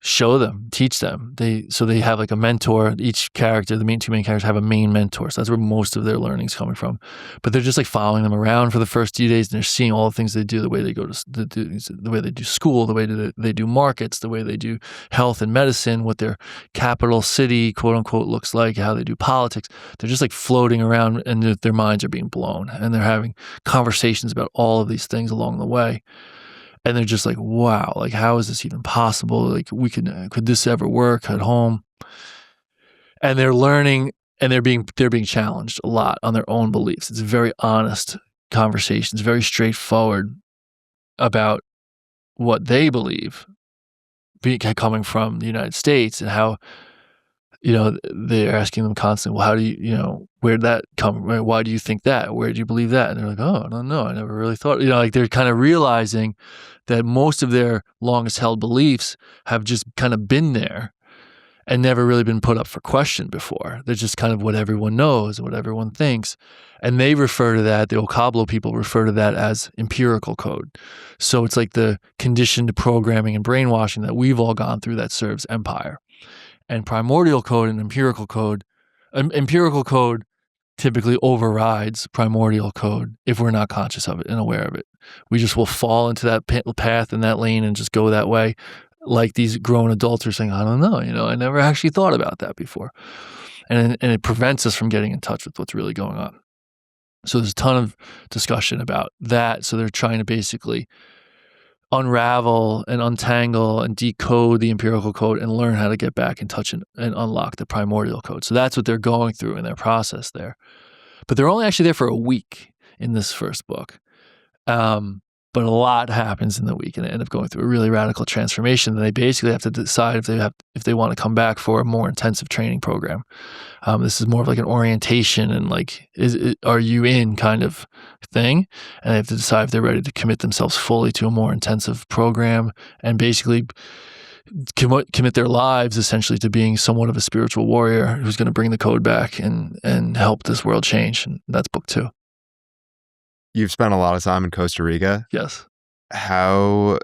show them, teach them. So they have like a mentor. Each character, the two main characters, have a main mentor. So that's where most of their learning is coming from. But they're just like following them around for the first few days, and they're seeing all the things they do, the way they go to the way they do school, the way they do markets, the way they do health and medicine, what their capital city, quote unquote, looks like, how they do politics. They're just like floating around, and their minds are being blown, and they're having conversations about all of these things along the way. And they're just like, wow, like, how is this even possible? Like, could this ever work at home? And they're learning, and they're being challenged a lot on their own beliefs. It's very honest conversations, very straightforward about what they believe, coming from the United States, and how, they're asking them constantly, well, how do where'd that come from? Why do you think that? Where do you believe that? And they're like, oh, I don't know. I never really thought, like, they're kind of realizing that most of their longest held beliefs have just kind of been there and never really been put up for question before. They're just kind of what everyone knows and what everyone thinks. And they refer to that, the Ocablo people refer to that as empirical code. So it's like the conditioned programming and brainwashing that we've all gone through that serves empire. And primordial code and empirical code typically overrides primordial code if we're not conscious of it and aware of it. We just will fall into that path and that lane and just go that way. Like these grown adults are saying, I don't know, I never actually thought about that before. And it prevents us from getting in touch with what's really going on. So there's a ton of discussion about that. So they're trying to basically unravel and untangle and decode the empirical code and learn how to get back in touch and unlock the primordial code. So that's what they're going through in their process there. But they're only actually there for a week in this first book. But a lot happens in the week, and they end up going through a really radical transformation. And they basically have to decide if they want to come back for a more intensive training program. This is more of like an orientation and like, are you in kind of thing? And they have to decide if they're ready to commit themselves fully to a more intensive program and basically commit their lives essentially to being somewhat of a spiritual warrior who's going to bring the code back and help this world change. And that's book 2. You've spent a lot of time in Costa Rica. Yes. How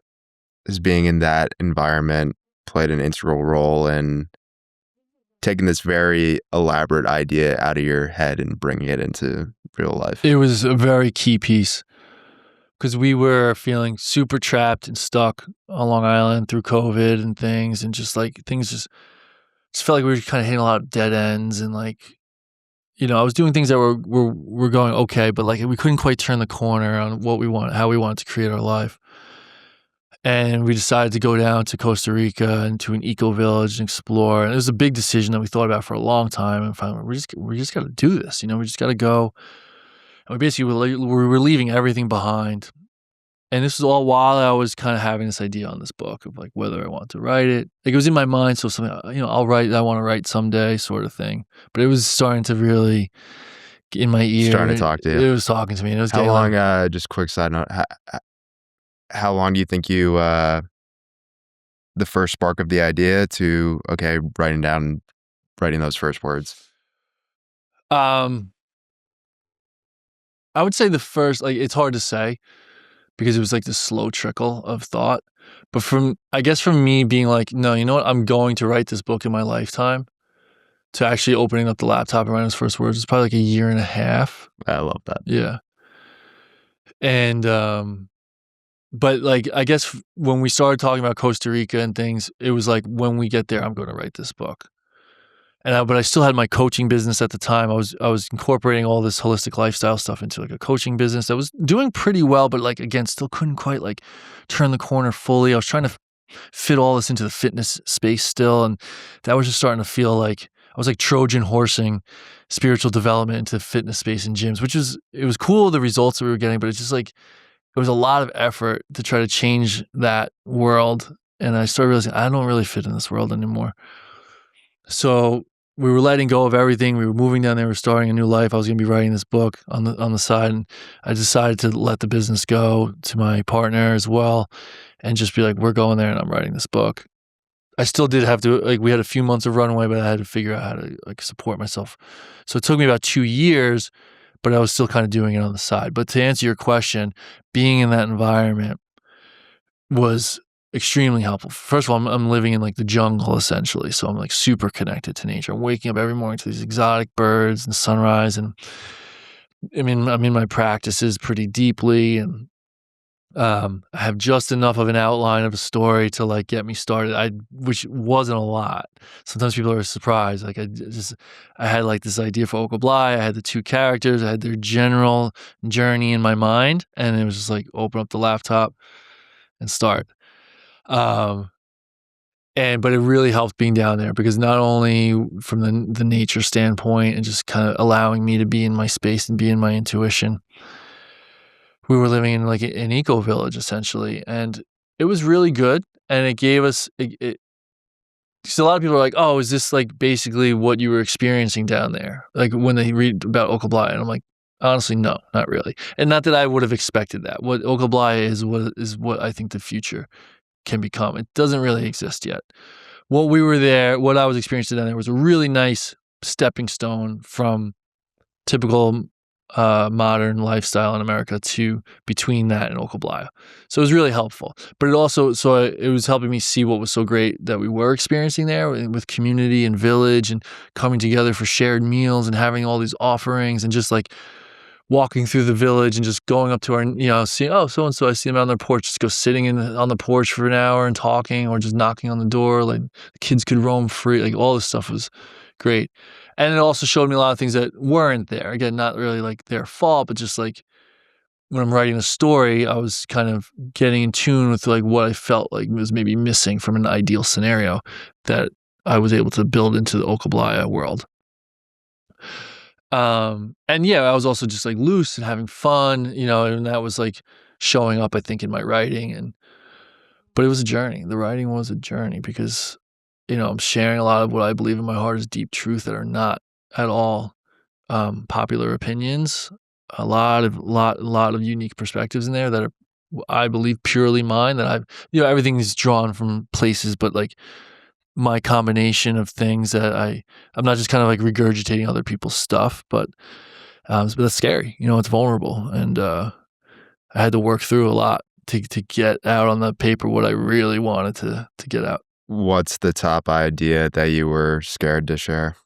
has being in that environment played an integral role in taking this very elaborate idea out of your head and bringing it into real life? It was a very key piece because we were feeling super trapped and stuck on Long Island through COVID and things, and just like things just felt like we were kind of hitting a lot of dead ends, and like, I was doing things that were going okay, but like we couldn't quite turn the corner on what we want, how we wanted to create our life. And we decided to go down to Costa Rica and to an eco village and explore. And it was a big decision that we thought about for a long time. And finally, we just got to do this. We just got to go. And we basically were leaving everything behind. And this was all while I was kind of having this idea on this book of like whether I want to write it. Like it was in my mind, so something I'll write. I want to write someday, sort of thing. But it was starting to really in my ear. Starting to talk to you. It was talking to me. And it was how long? Just quick side note. How long do you think the first spark of the idea to writing those first words? I would say the first, like, it's hard to say because it was like this slow trickle of thought. But from me being like, no, you know what? I'm going to write this book in my lifetime, to actually opening up the laptop and writing those first words, it's probably like a year and a half. I love that. Yeah. And, but like, I guess when we started talking about Costa Rica and things, it was like, when we get there, I'm going to write this book. But I still had my coaching business at the time. I was incorporating all this holistic lifestyle stuff into like a coaching business that was doing pretty well, but like, again, still couldn't quite like turn the corner fully. I was trying to fit all this into the fitness space still. And that was just starting to feel like I was like Trojan horsing spiritual development into the fitness space and gyms, it was cool, the results that we were getting, but it's just like, it was a lot of effort to try to change that world. And I started realizing I don't really fit in this world anymore. So we were letting go of everything. We were moving down there. We were starting a new life. I was going to be writing this book on the side. And I decided to let the business go to my partner as well and just be like, we're going there and I'm writing this book. I still did have to, like, we had a few months of runway, but I had to figure out how to like support myself. So it took me about 2 years, but I was still kind of doing it on the side. But to answer your question, being in that environment was extremely helpful. First of all, I'm living in like the jungle essentially, so I'm like super connected to nature. I'm waking up every morning to these exotic birds and sunrise, and I mean, I'm in my practices pretty deeply, and I have just enough of an outline of a story to like get me started. Which wasn't a lot. Sometimes people are surprised. Like I had like this idea for Okobly. I had the two characters. I had their general journey in my mind, and it was just like open up the laptop and start. But it really helped being down there, because not only from the nature standpoint and just kind of allowing me to be in my space and be in my intuition, we were living in like an eco village essentially, and it was really good. And it gave us, because a lot of people are like, oh, is this like basically what you were experiencing down there? Like when they read about Okobly, and I'm like, honestly, no, not really. And not that I would have expected that. What Okobly is what I think the future can become. It doesn't really exist yet. What I was experiencing down there was a really nice stepping stone from typical modern lifestyle in America to between that and Okobly. So it was really helpful. But it also, it was helping me see what was so great that we were experiencing there with community and village and coming together for shared meals and having all these offerings and just like walking through the village and just going up to our, seeing, oh, so-and-so, I see them out on their porch, just go sitting on the porch for an hour and talking, or just knocking on the door, like the kids could roam free, like all this stuff was great. And it also showed me a lot of things that weren't there. Again, not really like their fault, but just like when I'm writing a story, I was kind of getting in tune with like what I felt like was maybe missing from an ideal scenario that I was able to build into the Okobly world. And yeah, I was also just like loose and having fun, and that was like showing up, I think, in my writing. But it was a journey. The writing was a journey because, I'm sharing a lot of what I believe in my heart is deep truth that are not at all popular opinions. A lot of unique perspectives in there that are, I believe, purely mine. That everything is drawn from places, but like my combination of things that I'm not just kind of like regurgitating other people's stuff, but that's scary. It's vulnerable, and I had to work through a lot to get out on the paper what I really wanted to get out. What's the top idea that you were scared to share?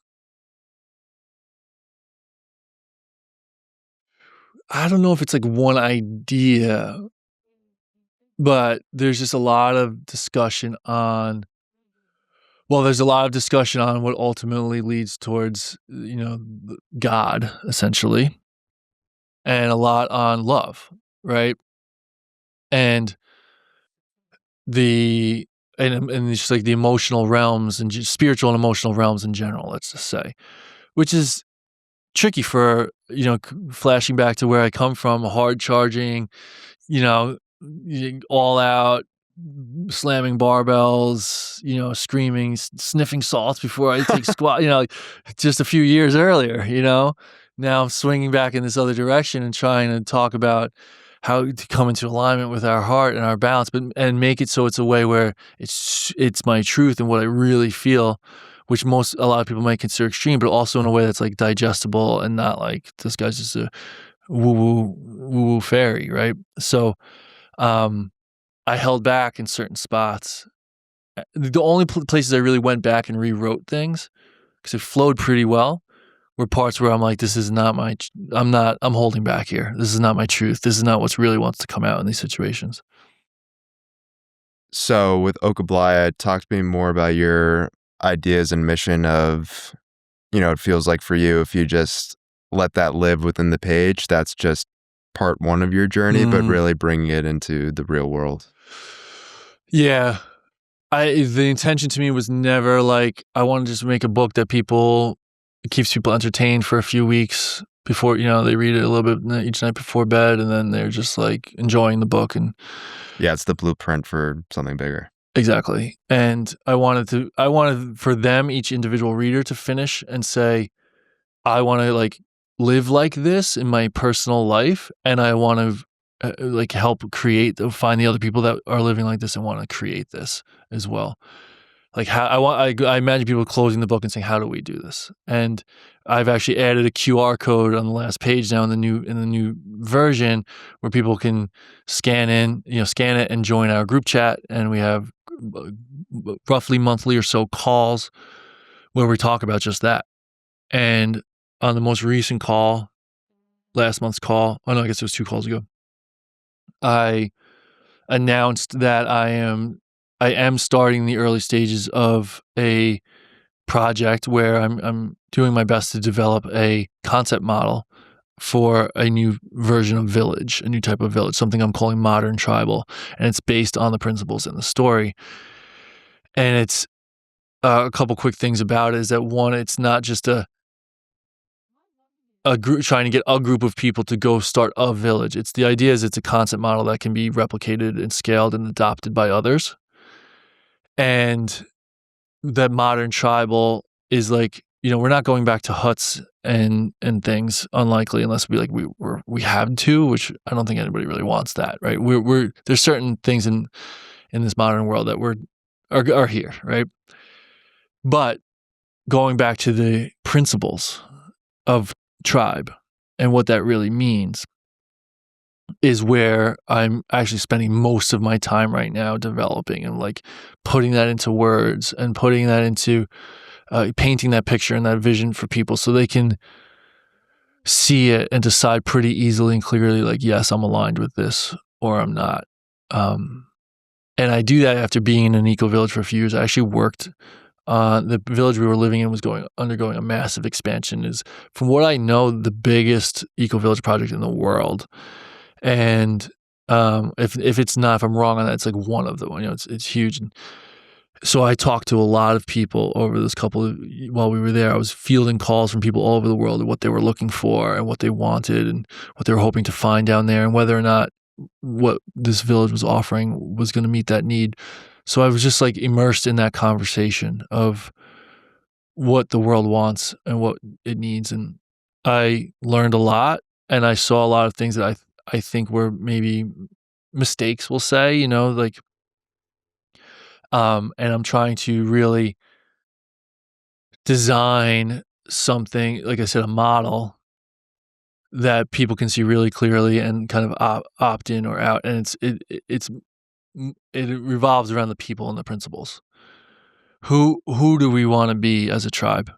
I don't know if it's like one idea, but there's just a lot of discussion on. Well, there's a lot of discussion on what ultimately leads towards, God, essentially, and a lot on love, right? And and just like the emotional realms and just spiritual and emotional realms in general, let's just say, which is tricky for, flashing back to where I come from, hard charging, all out, slamming barbells, screaming, sniffing salts before I take squat, like just a few years earlier, now I'm swinging back in this other direction and trying to talk about how to come into alignment with our heart and our balance, and make it so it's a way where it's my truth and what I really feel, which a lot of people might consider extreme, but also in a way that's like digestible and not like this guy's just a woo fairy, right? So, I held back in certain spots. The only places I really went back and rewrote things, because it flowed pretty well, were parts where I'm like, this is not I'm holding back here. This is not my truth. This is not what's really wants to come out in these situations. So with Okobly, talk to me more about your ideas and mission of, it feels like for you, if you just let that live within the page, that's just part one of your journey, but really bringing it into the real world. Yeah. The intention to me was never like, I want to just make a book that keeps people entertained for a few weeks before, they read it a little bit each night before bed, and then they're just like enjoying the book. And yeah, it's the blueprint for something bigger. Exactly. And I wanted for them, each individual reader, to finish and say, I want to like live like this in my personal life, and I want to like help find the other people that are living like this and want to create this as well. like how I imagine people closing the book and saying, how do we do this? And I've actually added a QR code on the last page now in the new version where people can scan it and join our group chat. And we have roughly monthly or so calls where we talk about just that. And on the most recent call, last month's call, I guess it was 2 calls ago, I announced that I am starting the early stages of a project where I'm doing my best to develop a concept model for a new version of village, a new type of village, something I'm calling modern tribal, and it's based on the principles in the story. And it's a couple quick things about it is that, one, it's not just a group trying to get a group of people to go start a village. It's the idea is it's a concept model that can be replicated and scaled and adopted by others. And that modern tribal is like, we're not going back to huts and things, unlikely, unless we have to, which I don't think anybody really wants that, right? There's certain things in this modern world that are here, right? But going back to the principles of tribe and what that really means is where I'm actually spending most of my time right now developing and like putting that into words and putting that into painting that picture and that vision for people so they can see it and decide pretty easily and clearly, like, yes, I'm aligned with this or I'm not. And I do that after being in an eco-village for a few years. I actually worked the village we were living in was undergoing a massive expansion. Is, from what I know, the biggest eco-village project in the world. And if I'm wrong on that, it's like one of them. It's huge. And so I talked to a lot of people over this while we were there. I was fielding calls from people all over the world of what they were looking for and what they wanted and what they were hoping to find down there and whether or not what this village was offering was going to meet that need. So I was just like immersed in that conversation of what the world wants and what it needs. And I learned a lot and I saw a lot of things that I think were maybe mistakes, we'll say, and I'm trying to really design something, like I said, a model that people can see really clearly and kind of opt in or out. And it revolves around the people and the principles. Who do we want to be as a tribe?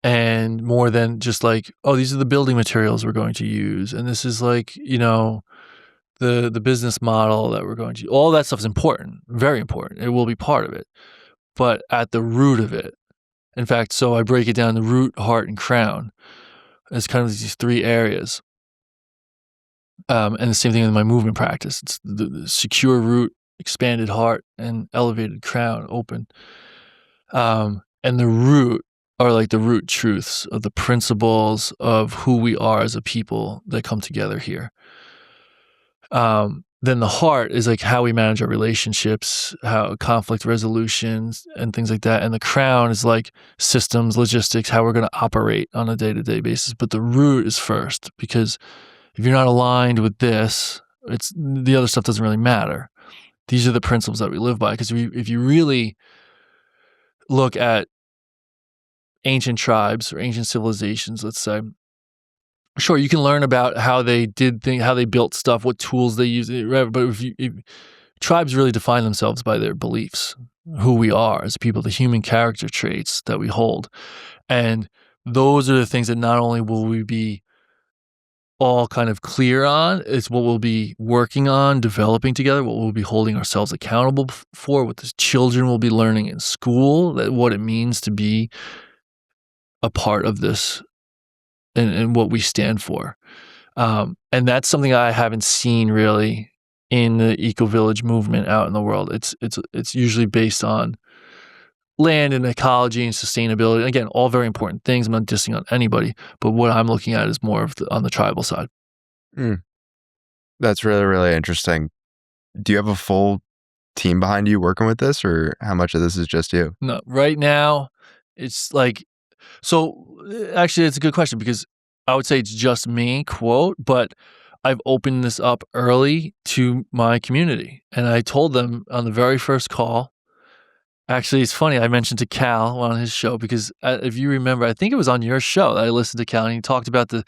And more than just like, oh, these are the building materials we're going to use. And this is like, the business model that we're going to, all that stuff is important, very important. It will be part of it. But at the root of it, in fact, so I break it down to root, heart, and crown as kind of these 3 areas. And the same thing in my movement practice. It's the secure root, expanded heart, and elevated crown, open. And the root are like the root truths of the principles of who we are as a people that come together here. Then the heart is like how we manage our relationships, how conflict resolutions and things like that. And the crown is like systems, logistics, how we're going to operate on a day-to-day basis. But the root is first, because if you're not aligned with this, the other stuff doesn't really matter. These are the principles that we live by. Because if you really look at ancient tribes or ancient civilizations, let's say, sure, you can learn about how they did things, how they built stuff, what tools they used, but if tribes really define themselves by their beliefs, who we are as people, the human character traits that we hold. And those are the things that not only will we be all kind of clear on, it's what we'll be working on, developing together, what we'll be holding ourselves accountable for, what the children will be learning in school, what it means to be a part of this and what we stand for. And that's something I haven't seen really in the eco-village movement out in the world. It's usually based on land and ecology and sustainability. And again, all very important things. I'm not dissing on anybody, but what I'm looking at is more of on the tribal side. That's really, really interesting. Do you have a full team behind you working with this, or how much of this is just you? No, right now it's like, so actually it's a good question, because I would say it's just me, quote, but I've opened this up early to my community. And I told them on the very first call, Actually, it's funny. I mentioned to Cal on his show because if you remember, I think it was on your show that I listened to Cal and he talked about do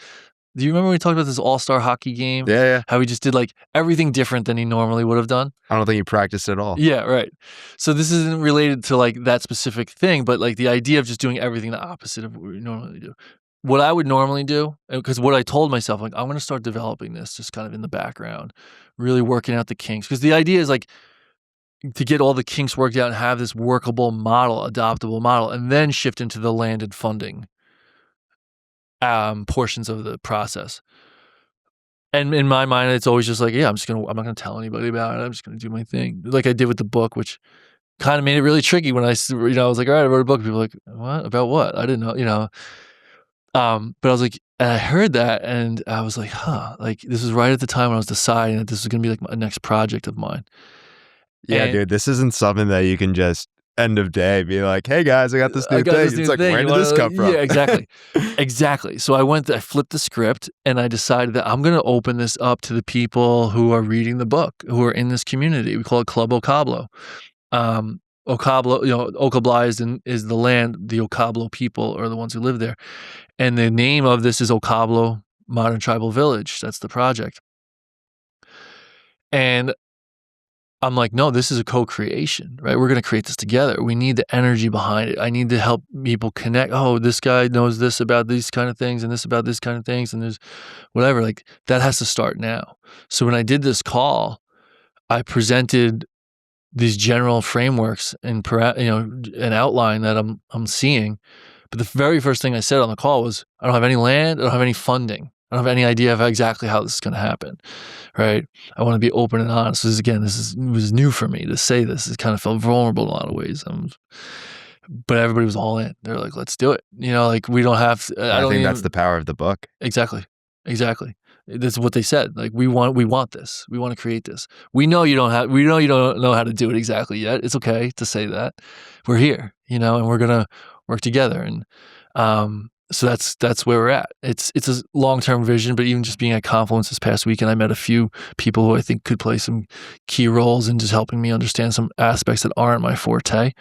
you remember when he talked about this all-star hockey game? Yeah, yeah. How he just did like everything different than he normally would have done? I don't think you practiced at all. Yeah, right. So this isn't related to like that specific thing, but like the idea of just doing everything the opposite of what we normally do. What I would normally do, because what I told myself, like, I'm going to start developing this just kind of in the background, really working out the kinks. Because the idea is like to get all the kinks worked out and have this workable model, adoptable model, and then shift into the landed funding portions of the process. And in my mind, it's always just like, yeah, I'm not gonna tell anybody about it. I'm just gonna do my thing, like I did with the book, which kind of made it really tricky when I was like, all right, I wrote a book. People were like, what about what? I didn't know. But I was like, and I heard that, and I was like, huh, like this was right at the time when I was deciding that this was gonna be like my next project of mine. Yeah, And dude, this isn't something that you can just end of day be like, hey guys, I got this new thing. It's like, where did this come from? Yeah, exactly. Exactly. So I flipped the script and I decided that I'm going to open this up to the people who are reading the book, who are in this community. We call it Club Ocablo. Ocablo, Ocabla is the land. The Ocablo people are the ones who live there. And the name of this is Ocablo Modern Tribal Village. That's the project. And I'm like, no, this is a co-creation, right? We're going to create this together. We need the energy behind it. I need to help people connect. Oh, this guy knows this about these kind of things and this about this kind of things. And there's whatever, like that has to start now. So when I did this call, I presented these general frameworks and, an outline that I'm seeing. But the very first thing I said on the call was, I don't have any land. I don't have any funding. I don't have any idea of exactly how this is going to happen, right? I want to be open and honest. It was new for me to say this. It kind of felt vulnerable in a lot of ways. But everybody was all in. They're like, let's do it. Like we don't have to, I think that's the power of the book. Exactly. That's what they said. Like we want this. We want to create this. We know you don't know how to do it exactly yet. It's okay to say that. We're here, and we're going to work together. And, so that's where we're at. It's a long-term vision, but even just being at Confluence this past weekend, I met a few people who I think could play some key roles in just helping me understand some aspects that aren't my forte.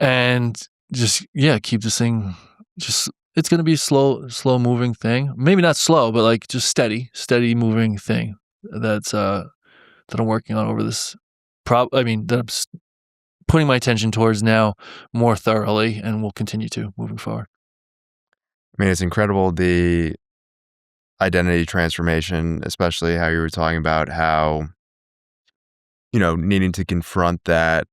And just, keep this thing it's going to be a slow moving thing. Maybe not slow, but like just steady moving thing that I'm working on over this that I'm putting my attention towards now more thoroughly and will continue to moving forward. I mean, it's incredible, the identity transformation, especially how you were talking about how, needing to confront that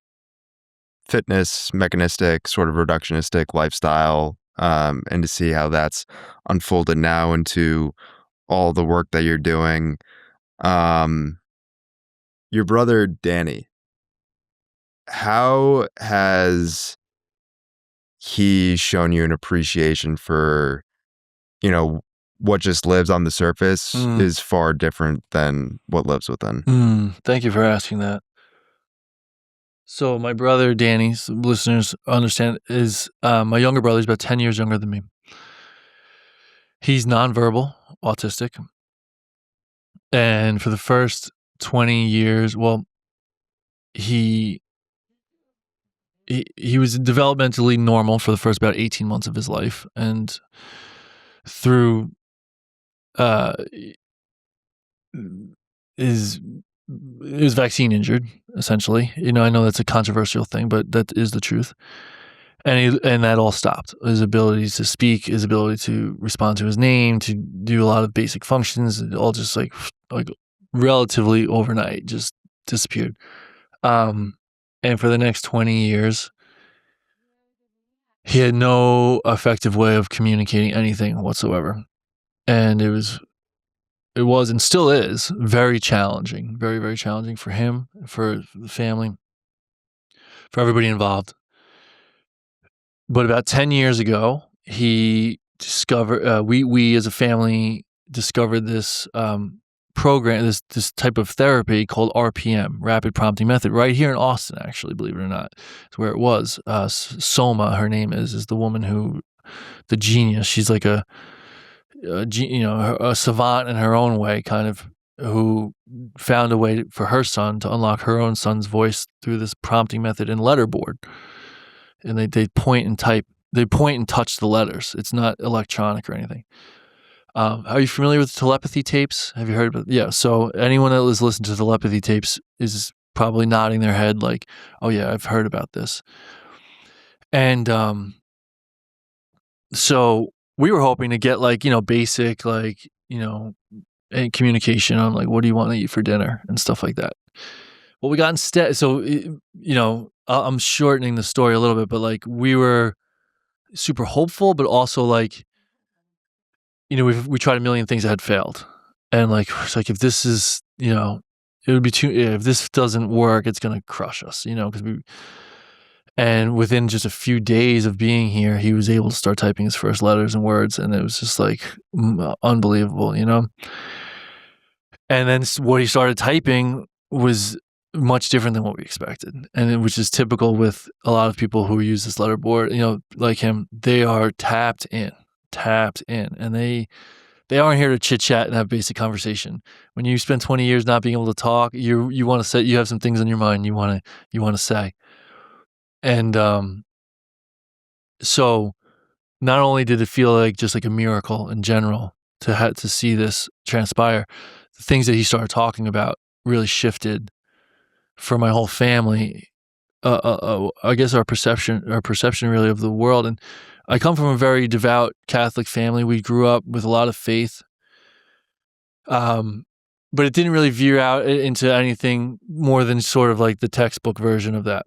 fitness, mechanistic, sort of reductionistic lifestyle, and to see how that's unfolded now into all the work that you're doing. Your brother, Danny, how has he shown you an appreciation for, what just lives on the surface is far different than what lives within? Thank you for asking that. So my brother, Danny, some listeners understand, is my younger brother. He's about 10 years younger than me. He's nonverbal, autistic. And for the first 20 years, well, he was developmentally normal for the first about 18 months of his life. And through is vaccine injured, essentially. I know that's a controversial thing, but that is the truth. And that all stopped. His ability to speak, his ability to respond to his name, to do a lot of basic functions, it all just like relatively overnight just disappeared. And for the next 20 years, he had no effective way of communicating anything whatsoever. And it was and still is very challenging, very, very challenging for him, for the family, for everybody involved. But about 10 years ago, he discovered, we as a family discovered this program, this type of therapy called RPM, Rapid Prompting Method, right here in Austin, actually, believe it or not. It's where it was. Soma, her name is the woman the genius. She's like a savant in her own way, kind of who found a way for her son to unlock her own son's voice through this prompting method in letterboard. And they point and type, they point and touch the letters. It's not electronic or anything. Are you familiar with telepathy tapes? Have you heard about it? Yeah. So anyone that has listened to telepathy tapes is probably nodding their head like, oh yeah, I've heard about this. And so we were hoping to get like, basic, like, and communication on like, what do you want to eat for dinner and stuff like that. What we got instead, so, I'm shortening the story a little bit, but like we were super hopeful, but also like, we tried a million things that had failed. And like, it's like, if this is, it would be if this doesn't work, it's going to crush us, because and within just a few days of being here, he was able to start typing his first letters and words. And it was just like unbelievable, And then what he started typing was much different than what we expected. And it was just typical with a lot of people who use this letterboard, like him, they are tapped in, and they aren't here to chit chat and have basic conversation. When you spend 20 years not being able to talk, you want to say, you have some things on your mind you want to say. And so not only did it feel like just like a miracle in general to see this transpire, the things that he started talking about really shifted for my whole family. I guess our perception really of the world. And I come from a very devout Catholic family. We grew up with a lot of faith. But it didn't really veer out into anything more than sort of like the textbook version of that.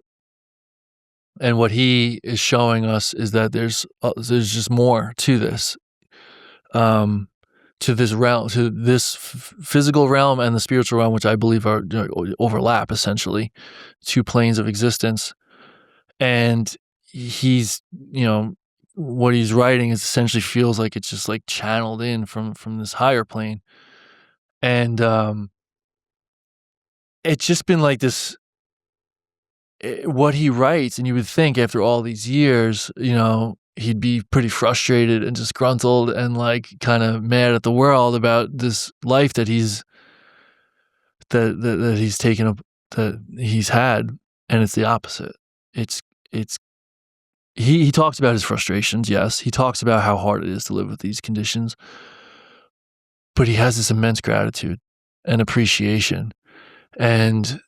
And what he is showing us is that there's just more to this, to this realm, to this physical realm and the spiritual realm, which I believe are overlap essentially, two planes of existence. And he's, what he's writing is essentially feels like it's just like channeled in from this higher plane. And it's just been like this, what he writes, and you would think after all these years, he'd be pretty frustrated and disgruntled and like kind of mad at the world about this life that he's taken up, that he's had, and it's the opposite. He talks about his frustrations, yes. He talks about how hard it is to live with these conditions, but he has this immense gratitude and appreciation. And,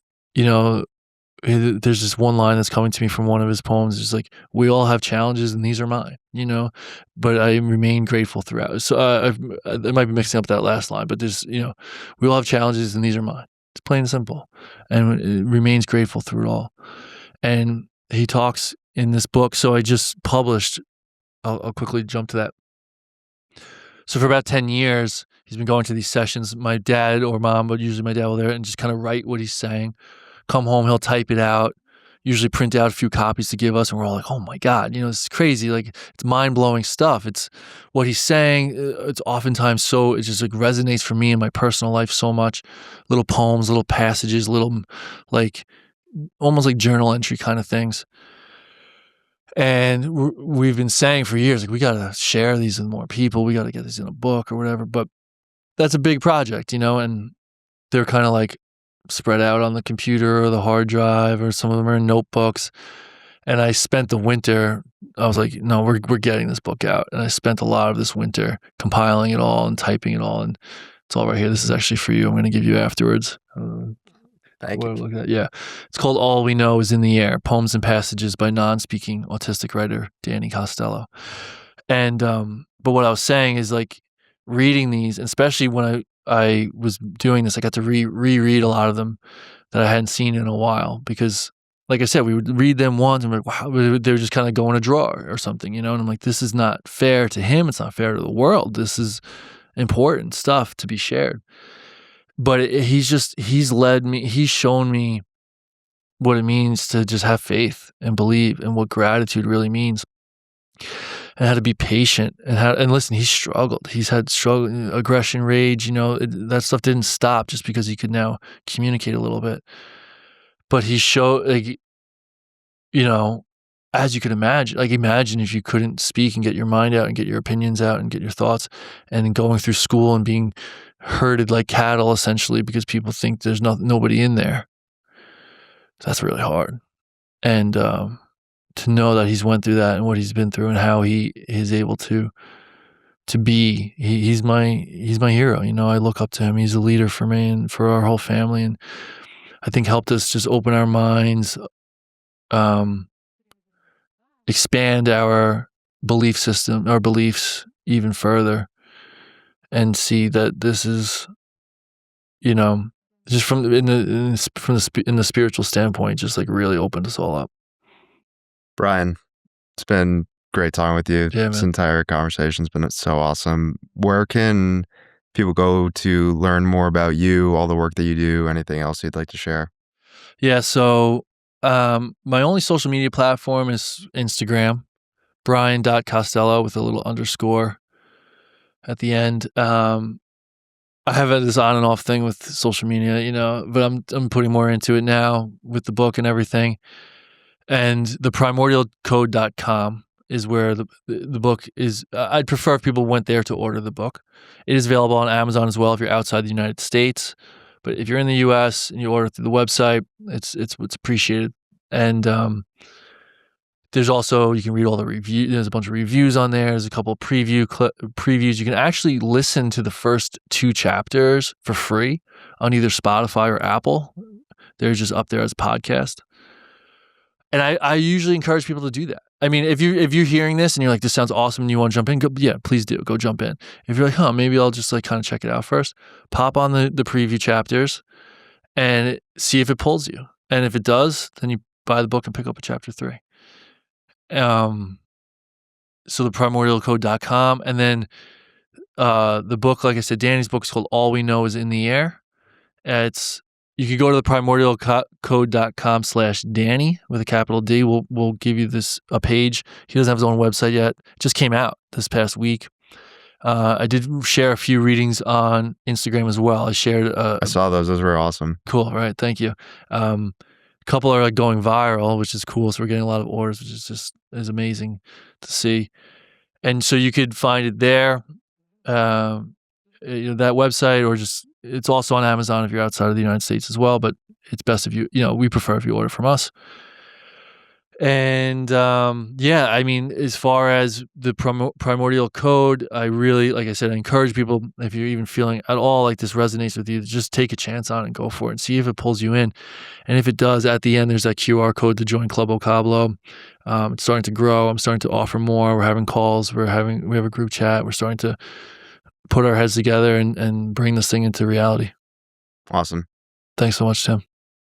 there's this one line that's coming to me from one of his poems. It's like, we all have challenges and these are mine, but I remain grateful throughout. So I might be mixing up that last line, but there's, we all have challenges and these are mine. It's plain and simple. And it remains grateful through it all. And he talks in this book. So I just published, I'll quickly jump to that. So for about 10 years, he's been going to these sessions. My dad or mom, but usually my dad will there and just kind of write what he's saying. Come home, he'll type it out, usually print out a few copies to give us. And we're all like, oh my God, it's crazy. Like, it's mind-blowing stuff. It's what he's saying. It's oftentimes it just like resonates for me in my personal life so much. Little poems, little passages, little like almost like journal entry kind of things. And we've been saying for years, like, we got to share these with more people. We got to get these in a book or whatever. But that's a big project, and they're kind of like spread out on the computer or the hard drive, or some of them are in notebooks. And I spent the winter, I was like, no, we're getting this book out. And I spent a lot of this winter compiling it all and typing it all. And it's all right here. This is actually for you. I'm going to give you afterwards. Thank you. Look at that. Yeah. It's called All We Know Is in the Air, Poems and Passages by Non-Speaking Autistic Writer Danny Costello. And, but what I was saying is like reading these, especially when I was doing this, I got to reread a lot of them that I hadn't seen in a while, because like I said, we would read them once and we're like, wow, they're just kind of go in a drawer or something, and I'm like, this is not fair to him. It's not fair to the world. This is important stuff to be shared. But he's led me, he's shown me what it means to just have faith and believe, and what gratitude really means, and how to be patient, and listen, he's struggled. He's had struggle, aggression, rage, that stuff didn't stop just because he could now communicate a little bit. But he showed, like, as you could imagine, like, imagine if you couldn't speak and get your mind out and get your opinions out and get your thoughts, and going through school and being herded like cattle essentially because people think there's nobody in there. That's really hard. And to know that he's went through that and what he's been through and how he is able to be, he's my hero. You know, I look up to him. He's a leader for me and for our whole family. And I think helped us just open our minds, expand our belief system, our beliefs even further, and see that this is, you know, just from the spiritual standpoint, just like really opened us all up. Brian, it's been great talking with you. Yeah, This man. entire conversation's been so awesome. Where can people go to learn more about you, all the work that you do, anything else you'd like to share? Yeah, so my only social media platform is Instagram, Brian.Costello with a little underscore at the end. I have this on and off thing with social media, you know, but I'm putting more into it now with the book and everything. And the primordialcode.com is where the book is. I'd prefer if people went there to order the book. It is available on Amazon as well if you're outside the United States. But if you're in the US and you order through the website, it's appreciated. And there's also, you can read all the reviews. There's a bunch of reviews on there. There's a couple of previews. You can actually listen to the first 2 chapters for free on either Spotify or Apple. They're just up there as a podcast. And I usually encourage people to do that. I mean, if you're hearing this and you're like, this sounds awesome and you want to jump in, yeah, please do. Go jump in. If you're like, maybe I'll just like kind of check it out first, pop on the preview chapters and see if it pulls you. And if it does, then you buy the book and pick up a chapter 3. So the primordialcode.com, and then the book, like I said, Danny's book is called All We Know Is in the Air. You could go to the primordialcode.com/Danny with a capital D. We'll give you a page. He doesn't have his own website yet. It just came out this past week. I did share a few readings on Instagram as well. I shared. I saw those. Those were awesome. Cool. Right. Thank you. A couple are like going viral, which is cool. So we're getting a lot of orders, which is amazing to see. And so you could find it there, that website, or just, it's also on Amazon if you're outside of the United States as well. But it's best if we prefer if you order from us. And I mean, as far as the primordial code, I really, like I said, I encourage people, if you're even feeling at all like this resonates with you, just take a chance on it and go for it and see if it pulls you in. And if it does, at the end, there's that QR code to join Club Ocablo. It's starting to grow. I'm starting to offer more. We're having calls. We have a group chat. We're starting to put our heads together and bring this thing into reality. Awesome. Thanks so much, Tim.